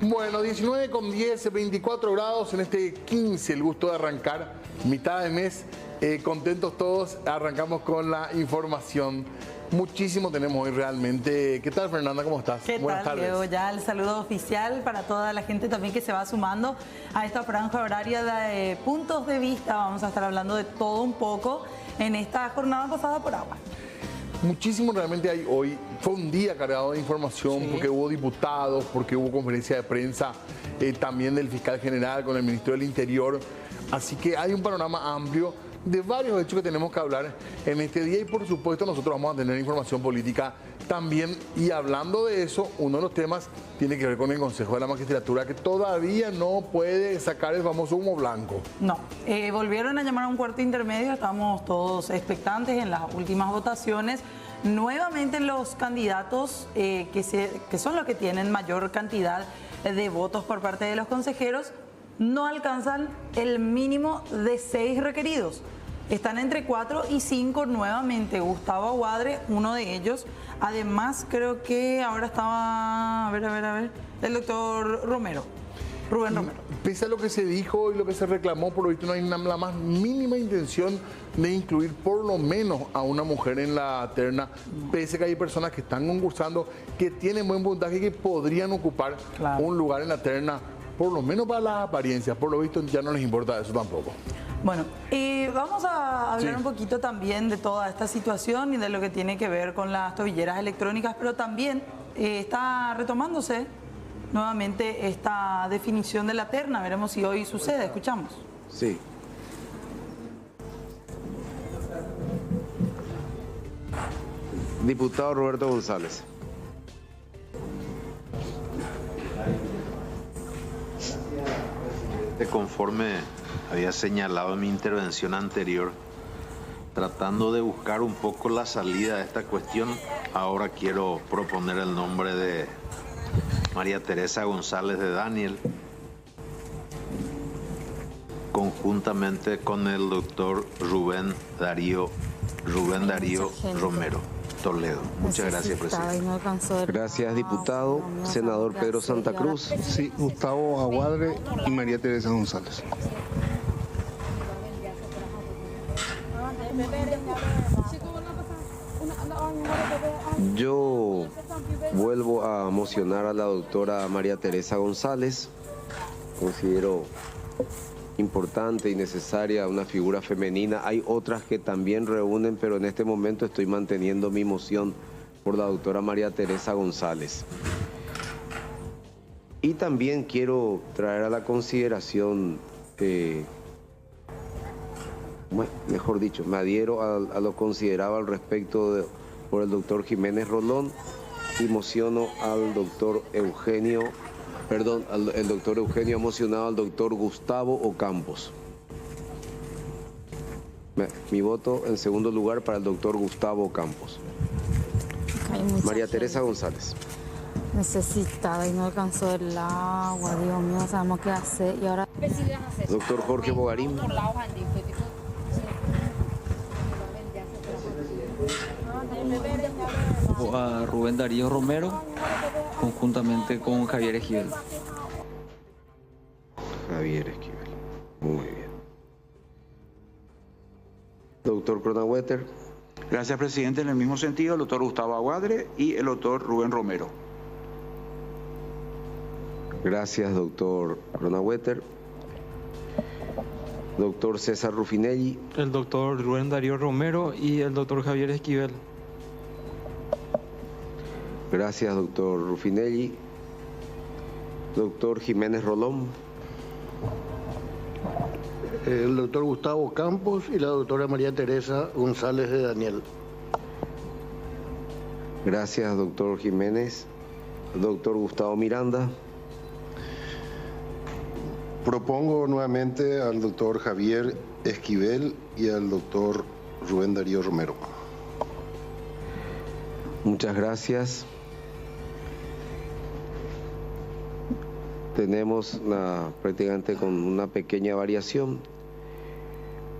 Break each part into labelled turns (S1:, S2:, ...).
S1: Bueno, 19:10, 24 grados en este 15, el gusto de arrancar, mitad de mes, contentos todos, arrancamos con la información. Muchísimo tenemos hoy realmente. ¿Qué tal, Fernanda? ¿Cómo estás?
S2: Buenas tardes. Leo, ya el saludo oficial para toda la gente también que se va sumando a esta franja horaria de puntos de vista. Vamos a estar hablando de todo un poco en esta jornada pasada por agua.
S1: Muchísimo realmente hay hoy. Fue un día cargado de información, sí, porque hubo diputados, porque hubo conferencia de prensa también del fiscal general con el ministro del Interior. Así que hay un panorama amplio de varios hechos que tenemos que hablar en este día y por supuesto nosotros vamos a tener información política también. Y hablando de eso, uno de los temas tiene que ver con el Consejo de la Magistratura, que todavía no puede sacar el famoso humo blanco. No,
S2: volvieron a llamar a un cuarto intermedio, estamos todos expectantes en las últimas votaciones. Nuevamente los candidatos que son los que tienen mayor cantidad de votos por parte de los consejeros no alcanzan el mínimo de 6 requeridos. Están entre 4 y 5 nuevamente. Gustavo Aguadre, uno de ellos. Además, creo que ahora estaba, el doctor Romero, Rubén Romero.
S1: Pese a lo que se dijo y lo que se reclamó, por lo visto no hay la más mínima intención de incluir por lo menos a una mujer en la terna, pese a que hay personas que están concursando, que tienen buen puntaje y que podrían ocupar un lugar en la terna, por lo menos para las apariencias. Por lo visto ya no les importa eso tampoco.
S2: Bueno, vamos a hablar un poquito también de toda esta situación y de lo que tiene que ver con las tobilleras electrónicas, pero también está retomándose nuevamente esta definición de la terna. Veremos si hoy sucede. Escuchamos.
S3: Sí. Diputado Roberto González.
S4: Conforme había señalado en mi intervención anterior, tratando de buscar un poco la salida de esta cuestión, ahora quiero proponer el nombre de María Teresa González de Daniel, conjuntamente con el doctor Rubén Darío Romero Toledo. Muchas gracias, presidente.
S3: Gracias, diputado. Senador Pedro Santa Cruz.
S5: Sí, Gustavo Aguadre y María Teresa González.
S3: Yo vuelvo a mocionar a la doctora María Teresa González. Considero importante y necesaria una figura femenina. Hay otras que también reúnen, pero en este momento estoy manteniendo mi moción por la doctora María Teresa González. Y también quiero traer a la consideración, mejor dicho, me adhiero a lo considerado al respecto por el doctor Jiménez Rolón y mociono al doctor Eugenio. Perdón, el doctor Eugenio ha mocionado al doctor Gustavo Ocampos. Mi voto en segundo lugar para el doctor Gustavo Ocampos. María Teresa González.
S6: Necesitada y no alcanzó el agua, Dios mío, sabemos qué hacer. Y ahora...
S3: Doctor Jorge Bogarín.
S7: A Rubén Darío Romero, conjuntamente con Javier Esquivel.
S3: Javier Esquivel, muy bien. Doctor Cronenwetter.
S8: Gracias, presidente. En el mismo sentido, el doctor Gustavo Aguadre y el doctor Rubén Romero.
S3: Gracias, doctor Cronenwetter. Doctor César Rufinelli.
S9: El doctor Rubén Darío Romero y el doctor Javier Esquivel.
S3: Gracias, doctor Rufinelli. Doctor Jiménez Rolón.
S5: El doctor Gustavo Campos y la doctora María Teresa González de Daniel.
S3: Gracias, doctor Jiménez. Doctor Gustavo Miranda.
S10: Propongo nuevamente al doctor Javier Esquivel y al doctor Rubén Darío Romero.
S3: Muchas gracias. Tenemos prácticamente con una pequeña variación.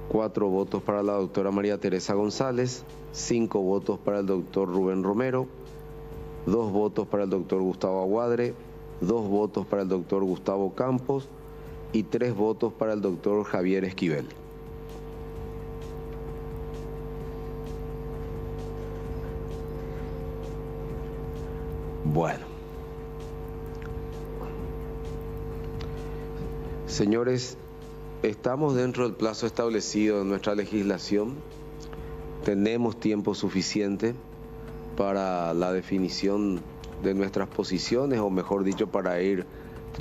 S3: 4 votos para la doctora María Teresa González, 5 votos para el doctor Rubén Romero, 2 votos para el doctor Gustavo Aguadre, 2 votos para el doctor Gustavo Campos y 3 votos para el doctor Javier Esquivel. Bueno. Señores, estamos dentro del plazo establecido en nuestra legislación. Tenemos tiempo suficiente para la definición de nuestras posiciones, o mejor dicho, para ir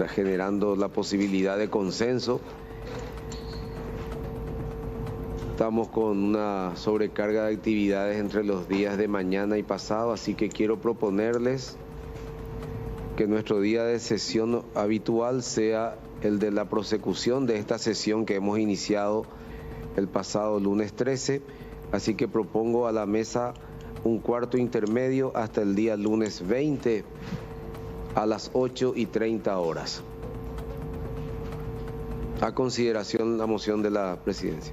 S3: generando la posibilidad de consenso. Estamos con una sobrecarga de actividades entre los días de mañana y pasado, así que quiero proponerles que nuestro día de sesión habitual sea el de la prosecución de esta sesión que hemos iniciado el pasado lunes 13, así que propongo a la mesa un cuarto intermedio hasta el día lunes 20 a las 8:30 horas. A consideración la moción de la presidencia.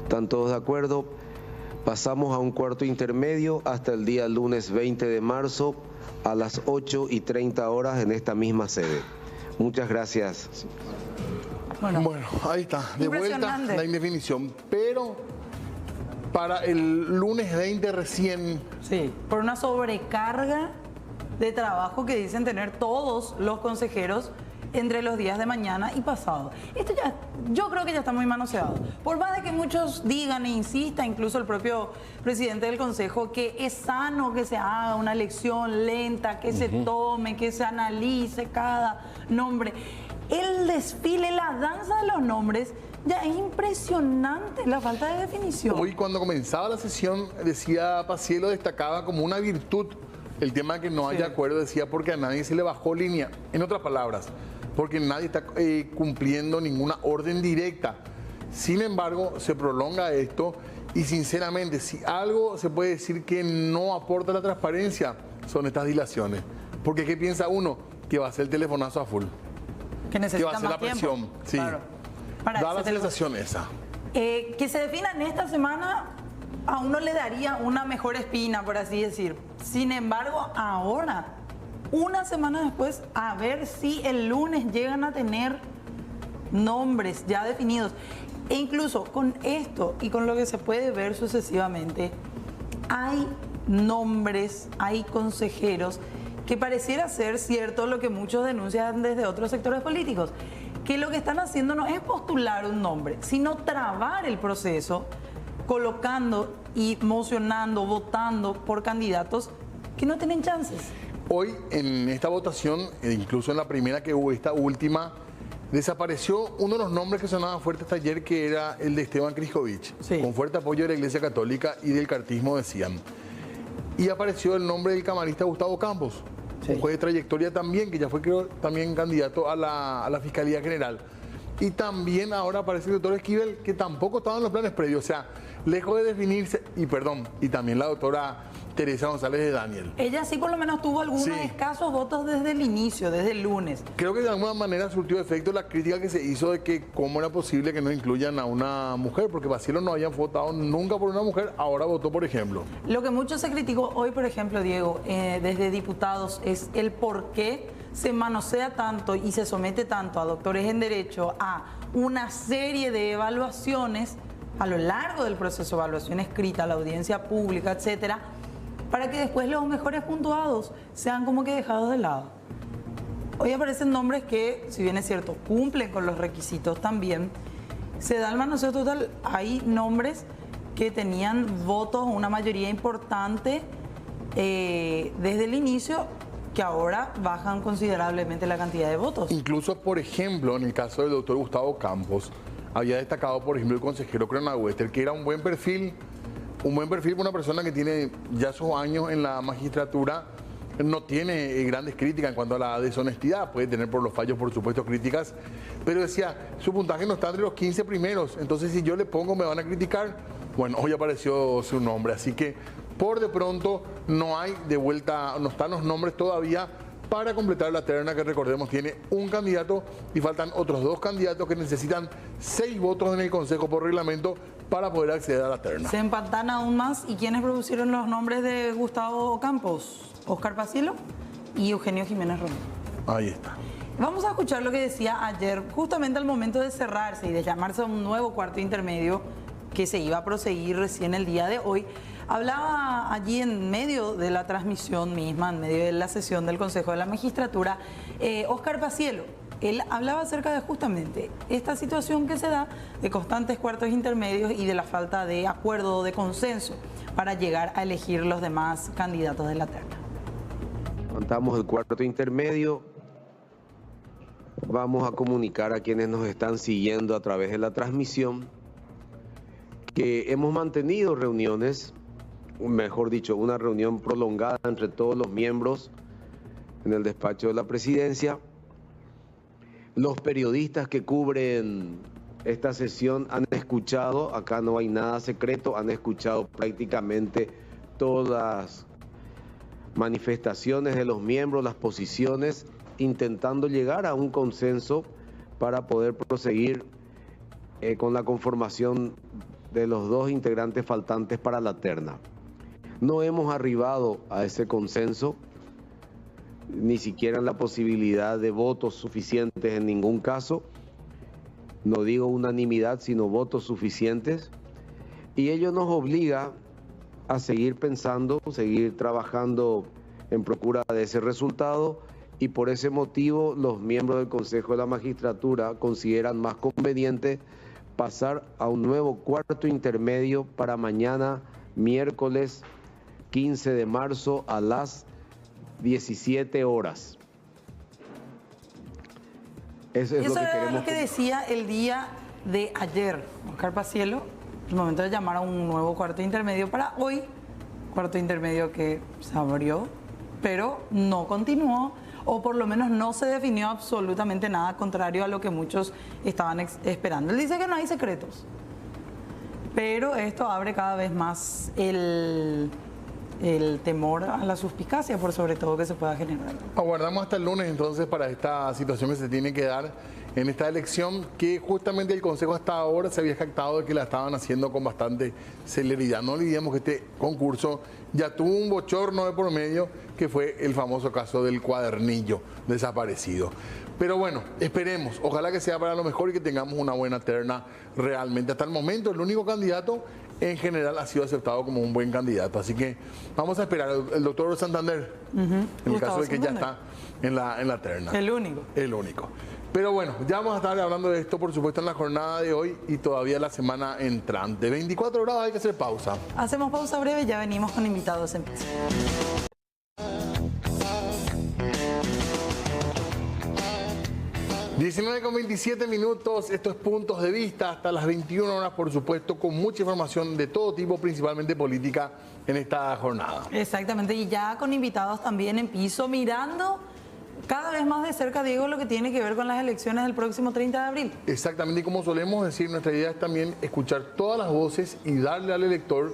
S3: ¿Están todos de acuerdo? Pasamos a un cuarto intermedio hasta el día lunes 20 de marzo a las 8:30 horas en esta misma sede. Muchas gracias.
S1: Bueno, ahí está, de vuelta la indefinición, pero para el lunes 20 recién.
S2: Sí, por una sobrecarga de trabajo que dicen tener todos los consejeros entre los días de mañana y pasado. Esto ya, yo creo que ya está muy manoseado. Por más de que muchos digan e insistan, incluso el propio presidente del Consejo, que es sano que se haga una elección lenta, que se tome, que se analice cada nombre. El desfile, la danza de los nombres, ya es impresionante la falta de definición.
S1: Hoy cuando comenzaba la sesión, decía Pacielo, destacaba como una virtud el tema de que no haya acuerdo, decía, porque a nadie se le bajó línea. En otras palabras, porque nadie está cumpliendo ninguna orden directa. Sin embargo, se prolonga esto y sinceramente, si algo se puede decir que no aporta la transparencia, son estas dilaciones. Porque ¿qué piensa uno? Que va a ser el telefonazo a full.
S2: Que necesita
S1: va a ser
S2: más
S1: la presión.
S2: tiempo.
S1: Sí.
S2: Claro.
S1: Da la sensación esa.
S2: Que se defina en esta semana a uno le daría una mejor espina, por así decir. Sin embargo, ahora, una semana después, a ver si el lunes llegan a tener nombres ya definidos. E incluso con esto y con lo que se puede ver sucesivamente, hay nombres, hay consejeros que pareciera ser cierto lo que muchos denuncian desde otros sectores políticos, que lo que están haciendo no es postular un nombre, sino trabar el proceso, colocando y mocionando, votando por candidatos que no tienen chances.
S1: Hoy en esta votación, incluso en la primera que hubo, esta última, desapareció uno de los nombres que sonaba fuerte hasta ayer, que era el de Esteban Kricovich, con fuerte apoyo de la Iglesia Católica y del cartismo, decían. Y apareció el nombre del camarista Gustavo Campos, un juez de trayectoria también, que ya fue, creo, también candidato a la Fiscalía General. Y también ahora aparece el doctor Esquivel, que tampoco estaba en los planes previos, o sea, lejos de definirse, y también la doctora Teresa González de Daniel.
S2: Ella sí por lo menos tuvo algunos escasos votos desde el inicio, desde el lunes.
S1: Creo que de alguna manera surtió efecto la crítica que se hizo de que cómo era posible que no incluyan a una mujer, porque Bacielo no habían votado nunca por una mujer, ahora votó, por ejemplo.
S2: Lo que mucho se criticó hoy, por ejemplo, Diego, desde diputados, es el por qué se manosea tanto y se somete tanto a doctores en Derecho a una serie de evaluaciones a lo largo del proceso, evaluación escrita, la audiencia pública, etcétera, para que después los mejores puntuados sean como que dejados de lado. Hoy aparecen nombres que, si bien es cierto, cumplen con los requisitos también, se da el manoseo total. Hay nombres que tenían votos, una mayoría importante desde el inicio, que ahora bajan considerablemente la cantidad de votos.
S1: Incluso, por ejemplo, en el caso del doctor Gustavo Campos, había destacado, por ejemplo, el consejero Cronauester, que era un buen perfil para una persona que tiene ya sus años en la magistratura, no tiene grandes críticas en cuanto a la deshonestidad, puede tener por los fallos, por supuesto, críticas, pero decía, su puntaje no está entre los 15 primeros, entonces si yo le pongo me van a criticar. Bueno, hoy apareció su nombre, así que por de pronto no hay de vuelta, no están los nombres todavía para completar la terna, que recordemos tiene un candidato y faltan otros 2 candidatos que necesitan 6 votos en el Consejo por reglamento para poder acceder a la terna.
S2: Se empatan aún más. ¿Y quiénes propusieron los nombres de Gustavo Campos? Óscar Pacielo y Eugenio Jiménez Romero.
S1: Ahí está.
S2: Vamos a escuchar lo que decía ayer, justamente al momento de cerrarse y de llamarse a un nuevo cuarto intermedio que se iba a proseguir recién el día de hoy. Hablaba allí en medio de la transmisión misma, en medio de la sesión del Consejo de la Magistratura, Óscar Pacielo. Él hablaba acerca de justamente esta situación que se da de constantes cuartos intermedios y de la falta de acuerdo o de consenso para llegar a elegir los demás candidatos de la terna.
S3: Levantamos el cuarto intermedio. Vamos a comunicar a quienes nos están siguiendo a través de la transmisión que hemos mantenido reuniones, mejor dicho, una reunión prolongada entre todos los miembros en el despacho de la presidencia. Los periodistas que cubren esta sesión han escuchado, acá no hay nada secreto, han escuchado prácticamente todas las manifestaciones de los miembros, las posiciones, intentando llegar a un consenso para poder proseguir con la conformación de los dos integrantes faltantes para la terna. No hemos arribado a ese consenso, ni siquiera en la posibilidad de votos suficientes en ningún caso. No digo unanimidad, sino votos suficientes. Y ello nos obliga a seguir pensando, seguir trabajando en procura de ese resultado, y por ese motivo los miembros del Consejo de la Magistratura consideran más conveniente pasar a un nuevo cuarto intermedio para mañana, miércoles 15 de marzo a las 17 horas. Eso es lo que
S2: era
S3: queremos.
S2: lo que decía el día de ayer Óscar Pacielo, el momento de llamar a un nuevo cuarto intermedio para hoy, cuarto intermedio que se abrió, pero no continuó, o por lo menos no se definió absolutamente nada, contrario a lo que muchos estaban esperando. Él dice que no hay secretos, pero esto abre cada vez más el temor a la suspicacia, por sobre todo que se pueda generar.
S1: Aguardamos hasta el lunes entonces para esta situación que se tiene que dar en esta elección, que justamente el Consejo hasta ahora se había jactado de que la estaban haciendo con bastante celeridad. No olvidemos que este concurso ya tuvo un bochorno de por medio, que fue el famoso caso del cuadernillo desaparecido. Pero bueno, esperemos, ojalá que sea para lo mejor y que tengamos una buena terna realmente. Hasta el momento el único candidato en general ha sido aceptado como un buen candidato, así que vamos a esperar. El doctor Santander, en el caso de que ya está en la terna.
S2: El único.
S1: El único. Pero bueno, ya vamos a estar hablando de esto, por supuesto, en la jornada de hoy y todavía la semana entrante. 24 grados, hay que hacer pausa.
S2: Hacemos pausa breve y ya venimos con invitados en piso.
S1: con 27 minutos, esto es Puntos de Vista, hasta las 21 horas, por supuesto, con mucha información de todo tipo, principalmente política, en esta jornada.
S2: Exactamente, y ya con invitados también en piso, mirando cada vez más de cerca, Diego, lo que tiene que ver con las elecciones del próximo 30 de abril.
S1: Exactamente, y como solemos decir, nuestra idea es también escuchar todas las voces y darle al elector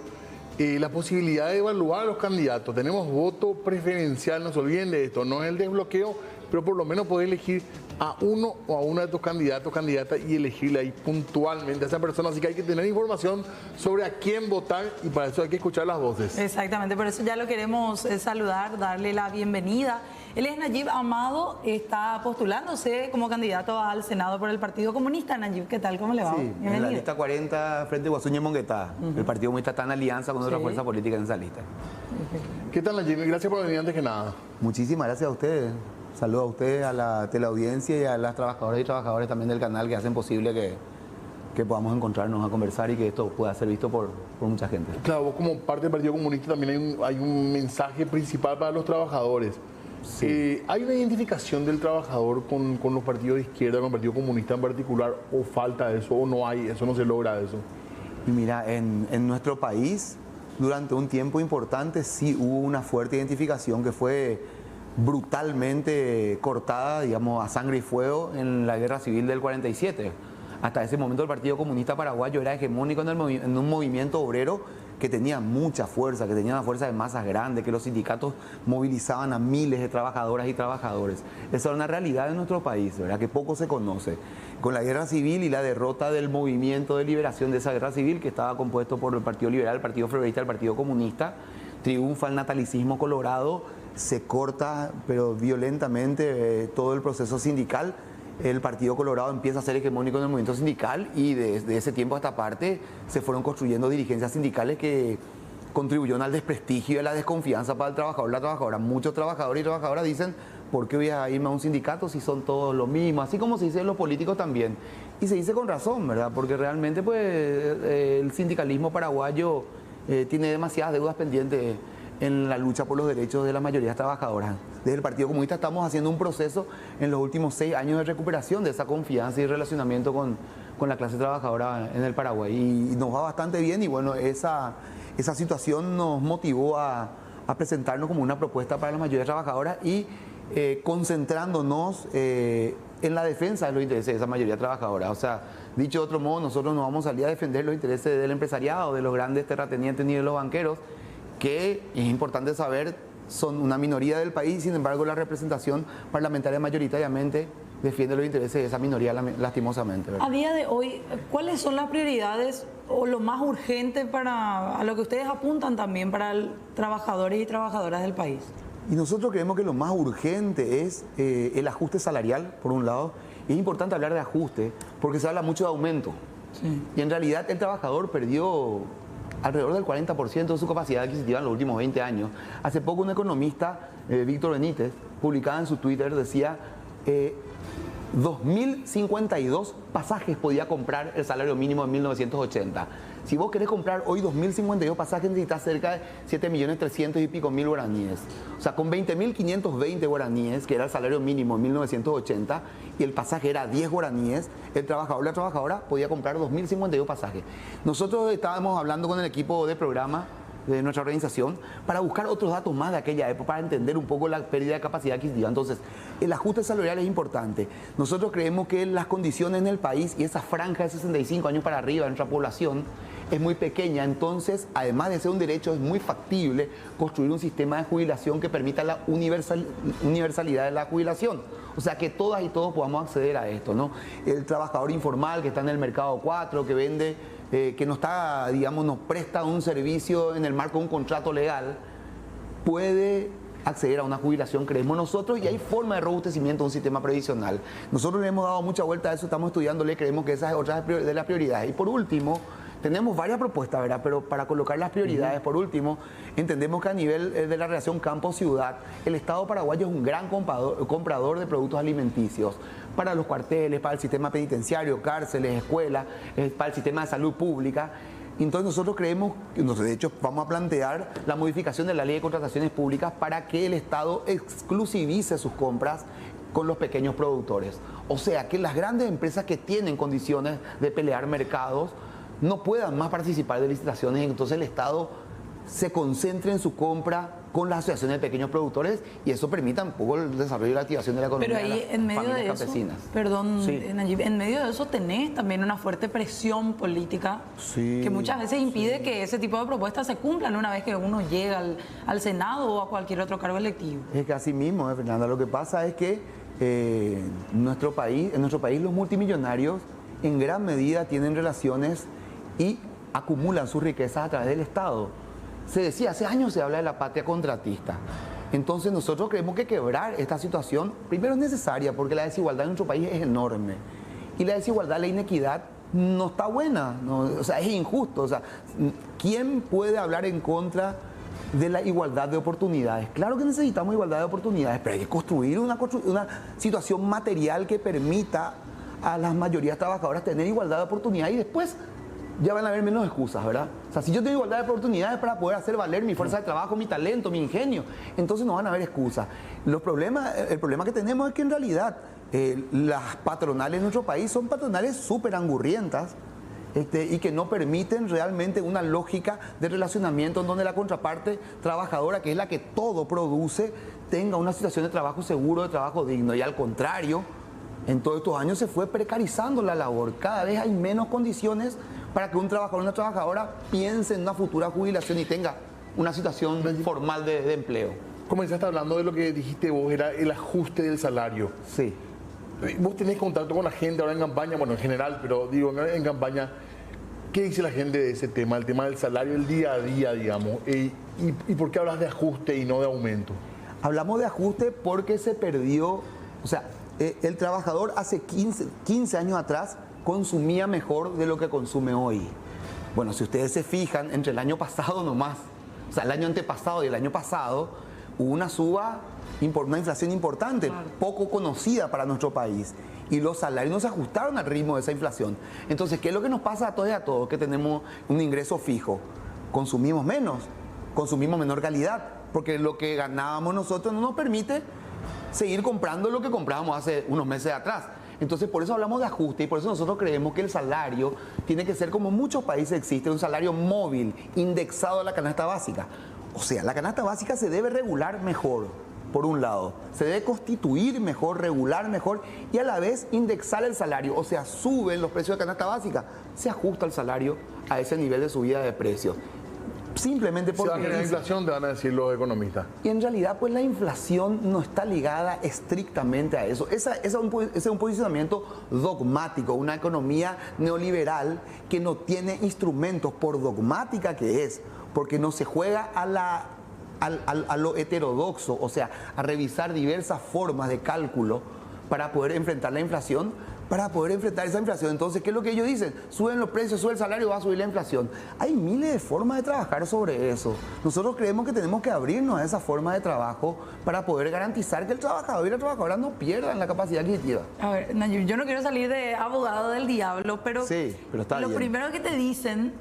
S1: la posibilidad de evaluar a los candidatos. Tenemos voto preferencial, no se olviden de esto, no es el desbloqueo, pero por lo menos poder elegir a uno o a una de tus candidatos, candidatas, y elegirle ahí puntualmente a esa persona. Así que hay que tener información sobre a quién votar y para eso hay que escuchar las voces.
S2: Exactamente, por eso ya lo queremos saludar, darle la bienvenida. Él es Nayib Amado, está postulándose como candidato al Senado por el Partido Comunista. Nayib, ¿qué tal? ¿Cómo le va?
S11: Sí,
S2: bienvenido.
S11: En la lista 40 frente a Guasuña y Monguetá. El Partido Comunista está en alianza con otra fuerza política en esa lista.
S1: ¿Qué tal, Nayib? Gracias por venir antes que nada.
S11: Muchísimas gracias a ustedes. Saludos a ustedes, a la teleaudiencia y a las trabajadoras y trabajadores también del canal que hacen posible que podamos encontrarnos a conversar y que esto pueda ser visto por mucha gente.
S1: Claro, vos como parte del Partido Comunista también hay un mensaje principal para los trabajadores. Sí. ¿Hay una identificación del trabajador con los partidos de izquierda, con el Partido Comunista en particular, o falta eso, o no hay, eso no se logra eso?
S11: Y mira, en nuestro país, durante un tiempo importante, sí hubo una fuerte identificación que fue brutalmente cortada, digamos, a sangre y fuego en la guerra civil del 47. Hasta ese momento el Partido Comunista Paraguayo era hegemónico en un movimiento obrero que tenía mucha fuerza, que tenía una fuerza de masas grande, que los sindicatos movilizaban a miles de trabajadoras y trabajadores. Esa era una realidad de nuestro país, ¿verdad? Que poco se conoce. Con la guerra civil y la derrota del movimiento de liberación de esa guerra civil, que estaba compuesto por el Partido Liberal, el Partido Febrerista, el Partido Comunista, triunfa el natalísimo colorado, se corta, pero violentamente, todo el proceso sindical. El Partido Colorado empieza a ser hegemónico en el movimiento sindical y desde ese tiempo a esta parte se fueron construyendo dirigencias sindicales que contribuyeron al desprestigio y a la desconfianza para el trabajador y la trabajadora. Muchos trabajadores y trabajadoras dicen, ¿por qué voy a irme a un sindicato si son todos lo mismo? Así como se dice en los políticos también. Y se dice con razón, ¿verdad? Porque realmente pues, el sindicalismo paraguayo tiene demasiadas deudas pendientes en la lucha por los derechos de las mayorías trabajadoras. Desde el Partido Comunista estamos haciendo un proceso en los últimos 6 años de recuperación de esa confianza y relacionamiento con la clase trabajadora en el Paraguay. Y nos va bastante bien y bueno, esa situación nos motivó a presentarnos como una propuesta para las mayorías trabajadoras y concentrándonos en la defensa de los intereses de esa mayoría trabajadora. O sea, dicho de otro modo, nosotros no vamos a salir a defender los intereses del empresariado, de los grandes terratenientes ni de los banqueros, que es importante saber, son una minoría del país, sin embargo la representación parlamentaria mayoritariamente defiende los intereses de esa minoría lastimosamente, ¿verdad?
S2: A día de hoy, ¿cuáles son las prioridades o lo más urgente a lo que ustedes apuntan también para trabajadores y trabajadoras del país?
S11: Y nosotros creemos que lo más urgente es el ajuste salarial, por un lado. Y es importante hablar de ajuste porque se habla mucho de aumento. Sí. Y en realidad el trabajador perdió alrededor del 40% de su capacidad adquisitiva en los últimos 20 años. Hace poco un economista, Víctor Benítez, publicaba en su Twitter, decía 2.052 pasajes podía comprar el salario mínimo en 1980. Si vos querés comprar hoy 2.052 pasajes, necesitas cerca de 7.300.000 y pico mil guaraníes. O sea, con 20.520 guaraníes, que era el salario mínimo en 1980, y el pasaje era 10 guaraníes, el trabajador o la trabajadora podía comprar 2.052 pasajes. Nosotros estábamos hablando con el equipo de programa de nuestra organización para buscar otros datos más de aquella época, para entender un poco la pérdida de capacidad adquisitiva. Entonces, el ajuste salarial es importante. Nosotros creemos que las condiciones en el país y esa franja de 65 años para arriba de nuestra población es muy pequeña, entonces, además de ser un derecho, es muy factible construir un sistema de jubilación que permita la universalidad de la jubilación. O sea, que todas y todos podamos acceder a esto, ¿no? El trabajador informal que está en el mercado 4, que vende, que no está, digamos, nos presta un servicio en el marco de un contrato legal, puede acceder a una jubilación, creemos nosotros, y hay forma de robustecimiento de un sistema previsional. Nosotros le hemos dado mucha vuelta a eso, estamos estudiándole, creemos que esa es otra de las prioridades. Y por último, tenemos varias propuestas, ¿verdad? Pero para colocar las prioridades, por último, entendemos que a nivel de la relación campo-ciudad, el Estado paraguayo es un gran comprador de productos alimenticios para los cuarteles, para el sistema penitenciario, cárceles, escuelas, para el sistema de salud pública. Entonces nosotros creemos, de hecho vamos a plantear la modificación de la ley de contrataciones públicas para que el Estado exclusivice sus compras con los pequeños productores. O sea, que las grandes empresas que tienen condiciones de pelear mercados no puedan más participar de licitaciones, entonces el Estado se concentre en su compra con las asociaciones de pequeños productores y eso permita un poco el desarrollo y la activación de la economía.
S2: Pero ahí, en medio de eso,
S11: campesinas.
S2: Perdón,
S11: Sí.
S2: Nayib, en medio de eso tenés también una fuerte presión política
S11: Sí,
S2: que muchas veces impide que ese tipo de propuestas se cumplan una vez que uno llega al Senado o a cualquier otro cargo electivo.
S11: Es que así mismo, Fernanda, lo que pasa es que en nuestro país los multimillonarios en gran medida tienen relaciones y acumulan sus riquezas a través del Estado. Se decía, hace años se habla de la patria contratista. Entonces nosotros creemos que quebrar esta situación, primero es necesaria porque la desigualdad en nuestro país es enorme. Y la desigualdad, la inequidad, no está buena, no, o sea, es injusto. O sea, ¿quién puede hablar en contra de la igualdad de oportunidades? Claro que necesitamos igualdad de oportunidades, pero hay que construir una situación material que permita a las mayorías trabajadoras tener igualdad de oportunidades y después ya van a haber menos excusas, ¿verdad? O sea, si yo tengo igualdad de oportunidades para poder hacer valer mi fuerza de trabajo, mi talento, mi ingenio, entonces no van a haber excusas. El problema que tenemos es que en realidad las patronales en nuestro país son patronales súper angurrientas y que no permiten realmente una lógica de relacionamiento en donde la contraparte trabajadora, que es la que todo produce, tenga una situación de trabajo seguro, de trabajo digno. Y al contrario, en todos estos años se fue precarizando la labor. Cada vez hay menos condiciones para que un trabajador o una trabajadora piense en una futura jubilación y tenga una situación formal de empleo.
S1: Comenzaste hablando de lo que dijiste vos, era el ajuste del salario.
S11: Sí.
S1: Vos tenés contacto con la gente ahora en campaña, bueno, en general, pero digo, en campaña, ¿qué dice la gente de ese tema, el tema del salario, el día a día, digamos? ¿Y por qué hablas de ajuste y no de aumento?
S11: Hablamos de ajuste porque se perdió, o sea, el trabajador hace 15 años atrás consumía mejor de lo que consume hoy. Bueno, si ustedes se fijan, entre el año pasado nomás, o sea, el año antepasado y el año pasado, hubo una una inflación importante, claro, poco conocida para nuestro país. Y los salarios no se ajustaron al ritmo de esa inflación. Entonces, ¿qué es lo que nos pasa a todos y a todos? Que tenemos un ingreso fijo. Consumimos menos, consumimos menor calidad, porque lo que ganábamos nosotros no nos permite seguir comprando lo que comprábamos hace unos meses atrás. Entonces, por eso hablamos de ajuste y por eso nosotros creemos que el salario tiene que ser, como en muchos países existe, un salario móvil, indexado a la canasta básica. O sea, la canasta básica se debe regular mejor, por un lado. Se debe constituir mejor, regular mejor y a la vez indexar el salario. O sea, suben los precios de canasta básica, se ajusta el salario a ese nivel de subida de precios. Simplemente porque...
S1: Se va a generar inflación, te van a decir los economistas.
S11: Y en realidad, pues la inflación no está ligada estrictamente a eso. Ese es un posicionamiento dogmático, una economía neoliberal que no tiene instrumentos, por dogmática que es, porque no se juega a lo heterodoxo, o sea, a revisar diversas formas de cálculo para poder enfrentar la inflación, para poder enfrentar esa inflación. Entonces, ¿qué es lo que ellos dicen? Suben los precios, sube el salario, va a subir la inflación. Hay miles de formas de trabajar sobre eso. Nosotros creemos que tenemos que abrirnos a esa forma de trabajo para poder garantizar que el trabajador y la trabajadora no pierdan la capacidad adquisitiva.
S2: A ver, Nayib, yo no quiero salir de abogado del diablo, pero,
S11: sí, pero está
S2: lo
S11: bien.
S2: Primero que te dicen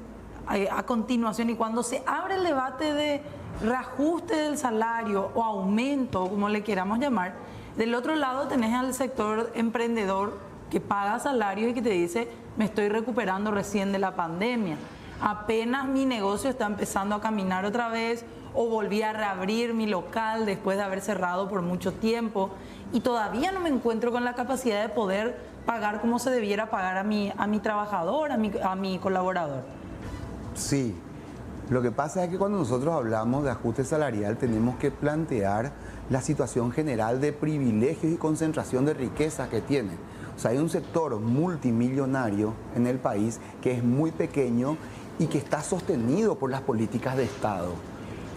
S2: a continuación, y cuando se abre el debate de reajuste del salario o aumento, como le queramos llamar, del otro lado tenés al sector emprendedor que paga salarios y que te dice, me estoy recuperando recién de la pandemia, apenas mi negocio está empezando a caminar otra vez, o volví a reabrir mi local después de haber cerrado por mucho tiempo y todavía no me encuentro con la capacidad de poder pagar como se debiera pagar a mi trabajador, a mi colaborador.
S11: Sí, lo que pasa es que cuando nosotros hablamos de ajuste salarial tenemos que plantear la situación general de privilegios y concentración de riqueza que tiene. O sea, hay un sector multimillonario en el país que es muy pequeño y que está sostenido por las políticas de Estado.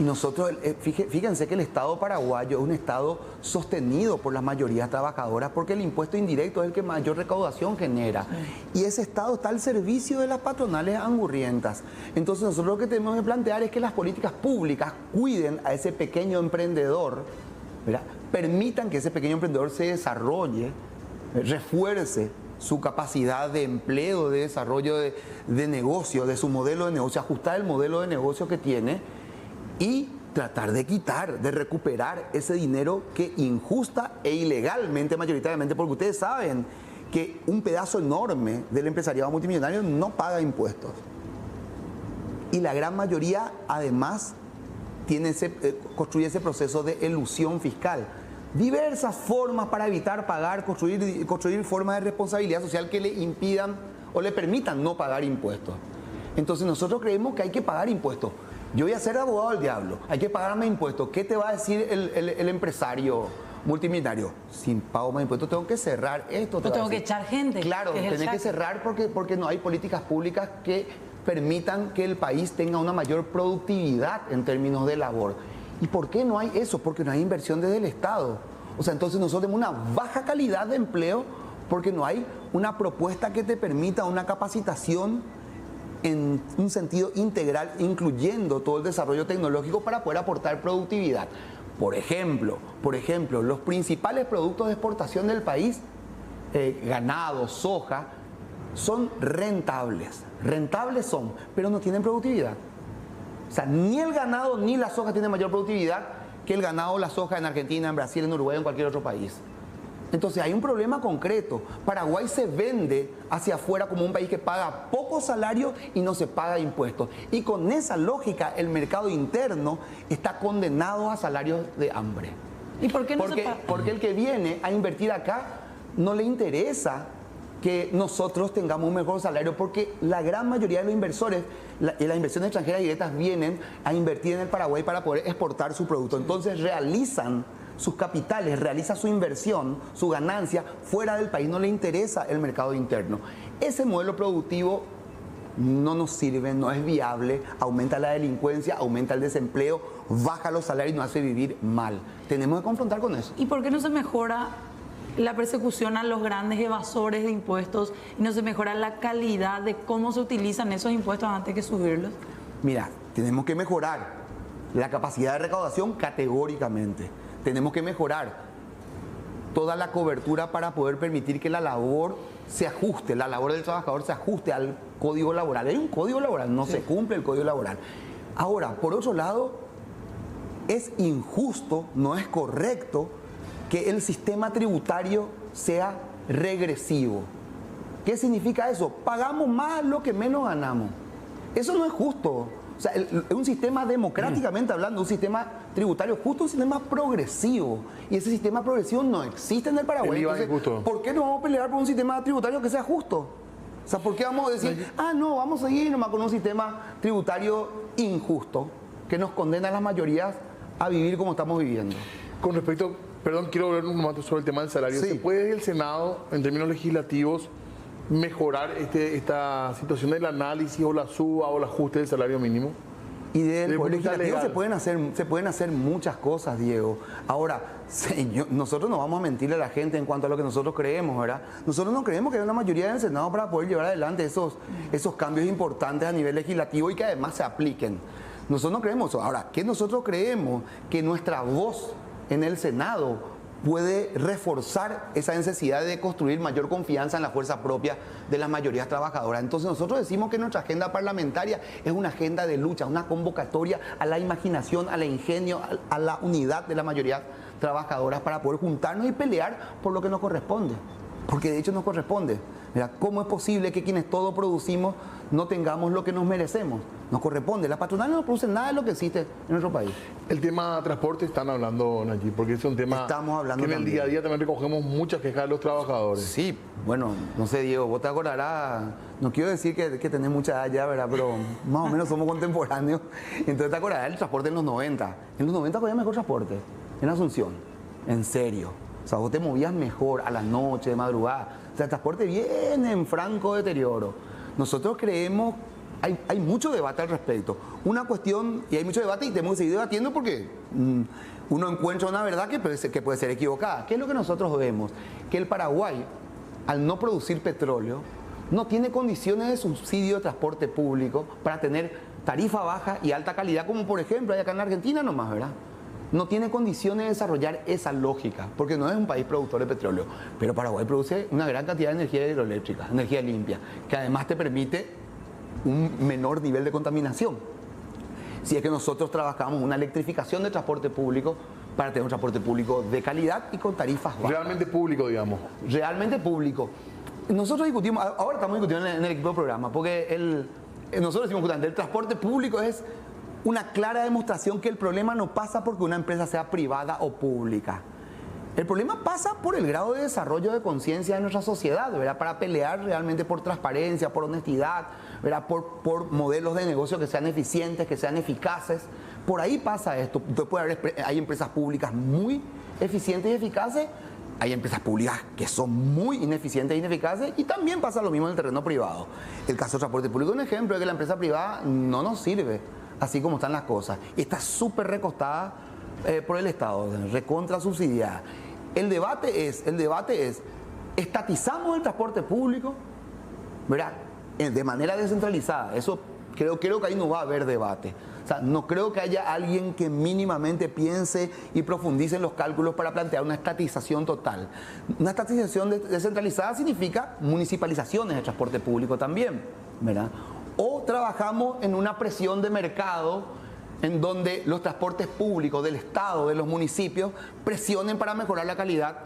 S11: Y nosotros, fíjense que el Estado paraguayo es un Estado sostenido por las mayorías trabajadoras porque el impuesto indirecto es el que mayor recaudación genera. Y ese Estado está al servicio de las patronales angurrientas. Entonces nosotros lo que tenemos que plantear es que las políticas públicas cuiden a ese pequeño emprendedor, ¿verdad? Permitan que ese pequeño emprendedor se desarrolle, refuerce su capacidad de empleo, de desarrollo de negocio, de su modelo de negocio, ajustar el modelo de negocio que tiene y tratar de quitar, de recuperar ese dinero que injusta e ilegalmente, mayoritariamente, porque ustedes saben que un pedazo enorme del empresariado multimillonario no paga impuestos. Y la gran mayoría, además, construye ese proceso de elusión fiscal. Diversas formas para evitar pagar, construir formas de responsabilidad social que le impidan o le permitan no pagar impuestos. Entonces nosotros creemos que hay que pagar impuestos. Yo voy a ser abogado del diablo, hay que pagar más impuestos. ¿Qué te va a decir el empresario multimillonario? Sin pago más impuestos tengo que cerrar esto.
S2: Yo tengo que echar gente.
S11: Claro, tenés que cerrar porque no hay políticas públicas que permitan que el país tenga una mayor productividad en términos de labor. ¿Y por qué no hay eso? Porque no hay inversión desde el Estado. O sea, entonces nosotros tenemos una baja calidad de empleo porque no hay una propuesta que te permita una capacitación en un sentido integral, incluyendo todo el desarrollo tecnológico para poder aportar productividad. Por ejemplo, los principales productos de exportación del país, ganado, soja, son rentables. Rentables son, pero no tienen productividad. O sea, ni el ganado ni la soja tienen mayor productividad que el ganado o la soja en Argentina, en Brasil, en Uruguay o en cualquier otro país. Entonces hay un problema concreto. Paraguay se vende hacia afuera como un país que paga poco salario y no se paga impuestos. Y con esa lógica el mercado interno está condenado a salarios de hambre.
S2: ¿Y por qué no se paga?
S11: Porque el que viene a invertir acá no le interesa que nosotros tengamos un mejor salario, porque la gran mayoría de los inversores, las inversiones extranjeras directas vienen a invertir en el Paraguay para poder exportar su producto. Entonces realizan sus capitales, realizan su inversión, su ganancia fuera del país, no le interesa el mercado interno. Ese modelo productivo no nos sirve, no es viable, aumenta la delincuencia, aumenta el desempleo, baja los salarios y nos hace vivir mal. Tenemos que confrontar con eso.
S2: ¿Y por qué no se mejora la persecución a los grandes evasores de impuestos y no se mejora la calidad de cómo se utilizan esos impuestos antes que subirlos?
S11: Mira, tenemos que mejorar la capacidad de recaudación categóricamente. Tenemos que mejorar toda la cobertura para poder permitir que la labor se ajuste, la labor del trabajador se ajuste al código laboral. Hay un código laboral, no se cumple el código laboral. Ahora, por otro lado, es injusto, no es correcto que el sistema tributario sea regresivo. ¿Qué significa eso? Pagamos más lo que menos ganamos. Eso no es justo. O sea, un sistema democráticamente hablando, un sistema tributario justo, un sistema progresivo. Y ese sistema progresivo no existe en el Paraguay. Entonces, ¿por qué no vamos a pelear por un sistema tributario que sea justo? O sea, ¿por qué vamos a decir, no, vamos a seguir nomás con un sistema tributario injusto que nos condena a las mayorías a vivir como estamos viviendo?
S1: Con respecto, perdón, quiero hablar un momento sobre el tema del salario.
S11: Sí.
S1: ¿Se puede desde el Senado, en términos legislativos, mejorar esta situación del análisis o la suba o el ajuste del salario mínimo?
S11: Y del Poder Legislativo se pueden hacer muchas cosas, Diego. Ahora, nosotros no vamos a mentirle a la gente en cuanto a lo que nosotros creemos, ¿verdad? Nosotros no creemos que haya una mayoría en el Senado para poder llevar adelante esos cambios importantes a nivel legislativo y que además se apliquen. Nosotros no creemos eso. Ahora, ¿qué nosotros creemos? Que nuestra voz en el Senado puede reforzar esa necesidad de construir mayor confianza en la fuerza propia de las mayorías trabajadoras. Entonces nosotros decimos que nuestra agenda parlamentaria es una agenda de lucha, una convocatoria a la imaginación, al ingenio, a la unidad de las mayorías trabajadoras para poder juntarnos y pelear por lo que nos corresponde. Porque de hecho nos corresponde. Mira, ¿cómo es posible que quienes todos producimos no tengamos lo que nos merecemos? Nos corresponde. Las patronales no producen nada de lo que existe en nuestro país.
S1: El tema transporte están hablando, Nayib, porque es un tema que en el día a día también recogemos muchas quejas de los trabajadores.
S11: Sí, bueno, no sé, Diego, vos te acordarás, no quiero decir que tenés mucha edad ya, ¿verdad? Pero más o menos somos contemporáneos. Entonces te acordarás del transporte en los 90. En los 90 había mejor transporte, en Asunción, en serio. O sea, vos te movías mejor a la noche, de madrugada. O sea, el transporte viene en franco deterioro. Nosotros creemos, hay mucho debate al respecto. Una cuestión, y hay mucho debate y tenemos que seguir debatiendo porque uno encuentra una verdad que puede ser equivocada. ¿Qué es lo que nosotros vemos? Que el Paraguay, al no producir petróleo, no tiene condiciones de subsidio de transporte público para tener tarifa baja y alta calidad, como por ejemplo hay acá en la Argentina nomás, ¿verdad? No tiene condiciones de desarrollar esa lógica, porque no es un país productor de petróleo. Pero Paraguay produce una gran cantidad de energía hidroeléctrica, energía limpia, que además te permite un menor nivel de contaminación. Si es que nosotros trabajamos una electrificación de transporte público para tener un transporte público de calidad y con tarifas bajas.
S1: Realmente público, digamos.
S11: Realmente público. Nosotros discutimos, ahora estamos discutiendo en el equipo de programa, porque nosotros decimos justamente, el transporte público es una clara demostración que el problema no pasa porque una empresa sea privada o pública. El problema pasa por el grado de desarrollo de conciencia de nuestra sociedad, ¿verdad? Para pelear realmente por transparencia, por honestidad, ¿verdad? Por modelos de negocio que sean eficientes, que sean eficaces. Por ahí pasa esto. Hay empresas públicas muy eficientes y eficaces, hay empresas públicas que son muy ineficientes e ineficaces, y también pasa lo mismo en el terreno privado. El caso del transporte público es un ejemplo de que la empresa privada no nos sirve así como están las cosas. Está súper recostada por el Estado, recontra subsidiada. El debate es, ¿estatizamos el transporte público? ¿Verdad? De manera descentralizada. Eso creo que ahí no va a haber debate. O sea, no creo que haya alguien que mínimamente piense y profundice en los cálculos para plantear una estatización total. Una estatización descentralizada significa municipalizaciones del transporte público también, ¿verdad? O trabajamos en una presión de mercado en donde los transportes públicos del Estado, de los municipios, presionen para mejorar la calidad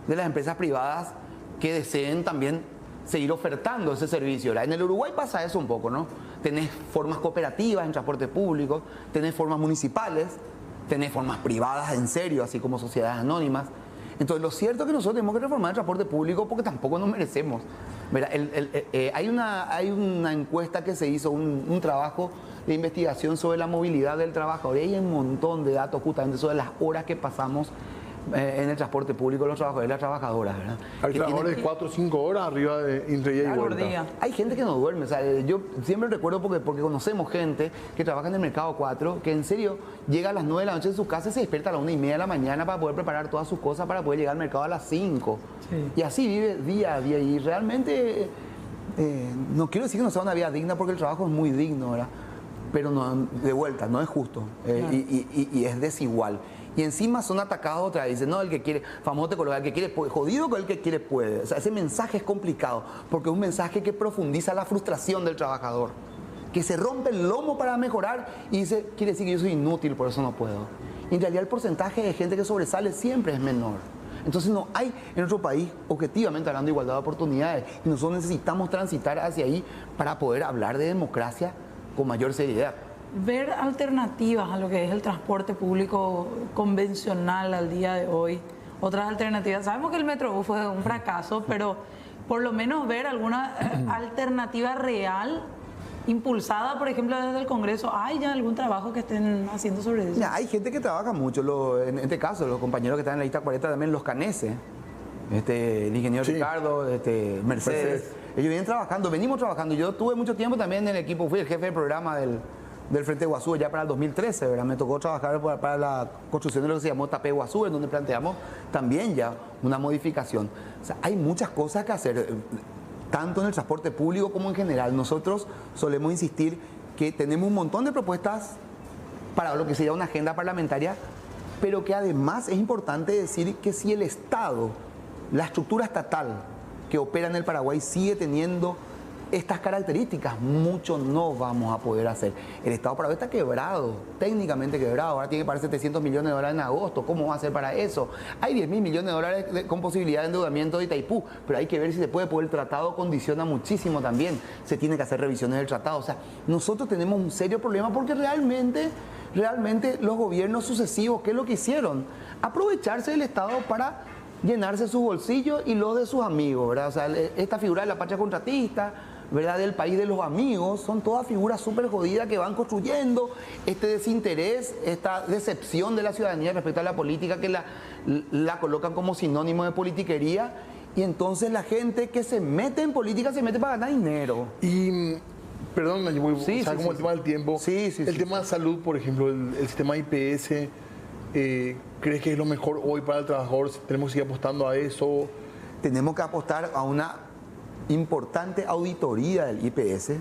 S11: de las empresas privadas que deseen también seguir ofertando ese servicio. En el Uruguay pasa eso un poco, ¿no? Tenés formas cooperativas en transporte público, tenés formas municipales, tenés formas privadas en serio, así como sociedades anónimas. Entonces, lo cierto es que nosotros tenemos que reformar el transporte público porque tampoco nos merecemos Mira, hay una encuesta que se hizo, un trabajo de investigación sobre la movilidad del trabajador. Y hay un montón de datos justamente sobre las horas que pasamos en el transporte público, los trabajadores y las trabajadoras, ¿verdad?
S1: Hay trabajadores de 4 o 5 horas arriba de entre ida y vuelta.
S11: Hay gente que no duerme, o sea, yo siempre recuerdo porque conocemos gente que trabaja en el Mercado 4, que en serio llega a las 9 de la noche en su casa y se despierta a las 1:30 de la mañana para poder preparar todas sus cosas para poder llegar al mercado a las 5. Sí. Y así vive día a día y realmente no quiero decir que no sea una vida digna porque el trabajo es muy digno, ¿verdad? Pero no, de vuelta, no es justo y es desigual. Y encima son atacados otra vez. Dicen, no, el que quiere, famoso te coloca, el que quiere puede, jodido con el que quiere puede. O sea, ese mensaje es complicado porque es un mensaje que profundiza la frustración del trabajador, que se rompe el lomo para mejorar y dice, quiere decir que yo soy inútil, por eso no puedo. Y en realidad el porcentaje de gente que sobresale siempre es menor. Entonces no hay en nuestro país, objetivamente hablando de igualdad de oportunidades, y nosotros necesitamos transitar hacia ahí para poder hablar de democracia con mayor seriedad.
S2: Ver alternativas a lo que es el transporte público convencional al día de hoy, otras alternativas. Sabemos que el Metrobús fue un fracaso, pero por lo menos ver alguna alternativa real impulsada, por ejemplo, desde el Congreso. ¿Hay ya algún trabajo que estén haciendo sobre eso?
S11: Ya, hay gente que trabaja mucho, en este caso, los compañeros que están en la lista 40 también, los caneses, el ingeniero Ricardo, Mercedes. Ellos vienen trabajando, venimos trabajando. Yo tuve mucho tiempo también en el equipo, fui el jefe de programa del Frente Guazú ya para el 2013, ¿verdad? Me tocó trabajar para la construcción de lo que se llamó Tapé Guazú, en donde planteamos también ya una modificación. O sea, hay muchas cosas que hacer, tanto en el transporte público como en general. Nosotros solemos insistir que tenemos un montón de propuestas para lo que sería una agenda parlamentaria, pero que además es importante decir que si el Estado, la estructura estatal que opera en el Paraguay sigue teniendo estas características, mucho no vamos a poder hacer. El Estado paraguayo está quebrado, técnicamente quebrado. Ahora tiene que pagar 700 millones de dólares en agosto. ¿Cómo va a hacer para eso? Hay 10.000 millones de dólares con posibilidad de endeudamiento de Itaipú, pero hay que ver si se puede, porque el tratado condiciona muchísimo también. Se tiene que hacer revisiones del tratado. O sea, nosotros tenemos un serio problema porque realmente los gobiernos sucesivos, ¿qué es lo que hicieron? Aprovecharse del Estado para llenarse su bolsillo y los de sus amigos, ¿verdad? O sea, esta figura de la patria contratista, ¿verdad?, del país de los amigos, son todas figuras súper jodidas que van construyendo este desinterés, esta decepción de la ciudadanía respecto a la política, que la colocan como sinónimo de politiquería, y entonces la gente que se mete en política se mete para ganar dinero.
S1: Y, perdón, como el tema del tiempo, el tema de salud, por ejemplo, el sistema IPS, ¿crees que es lo mejor hoy para el trabajador? ¿Tenemos que seguir apostando a eso?
S11: Tenemos que apostar a una importante auditoría del IPS,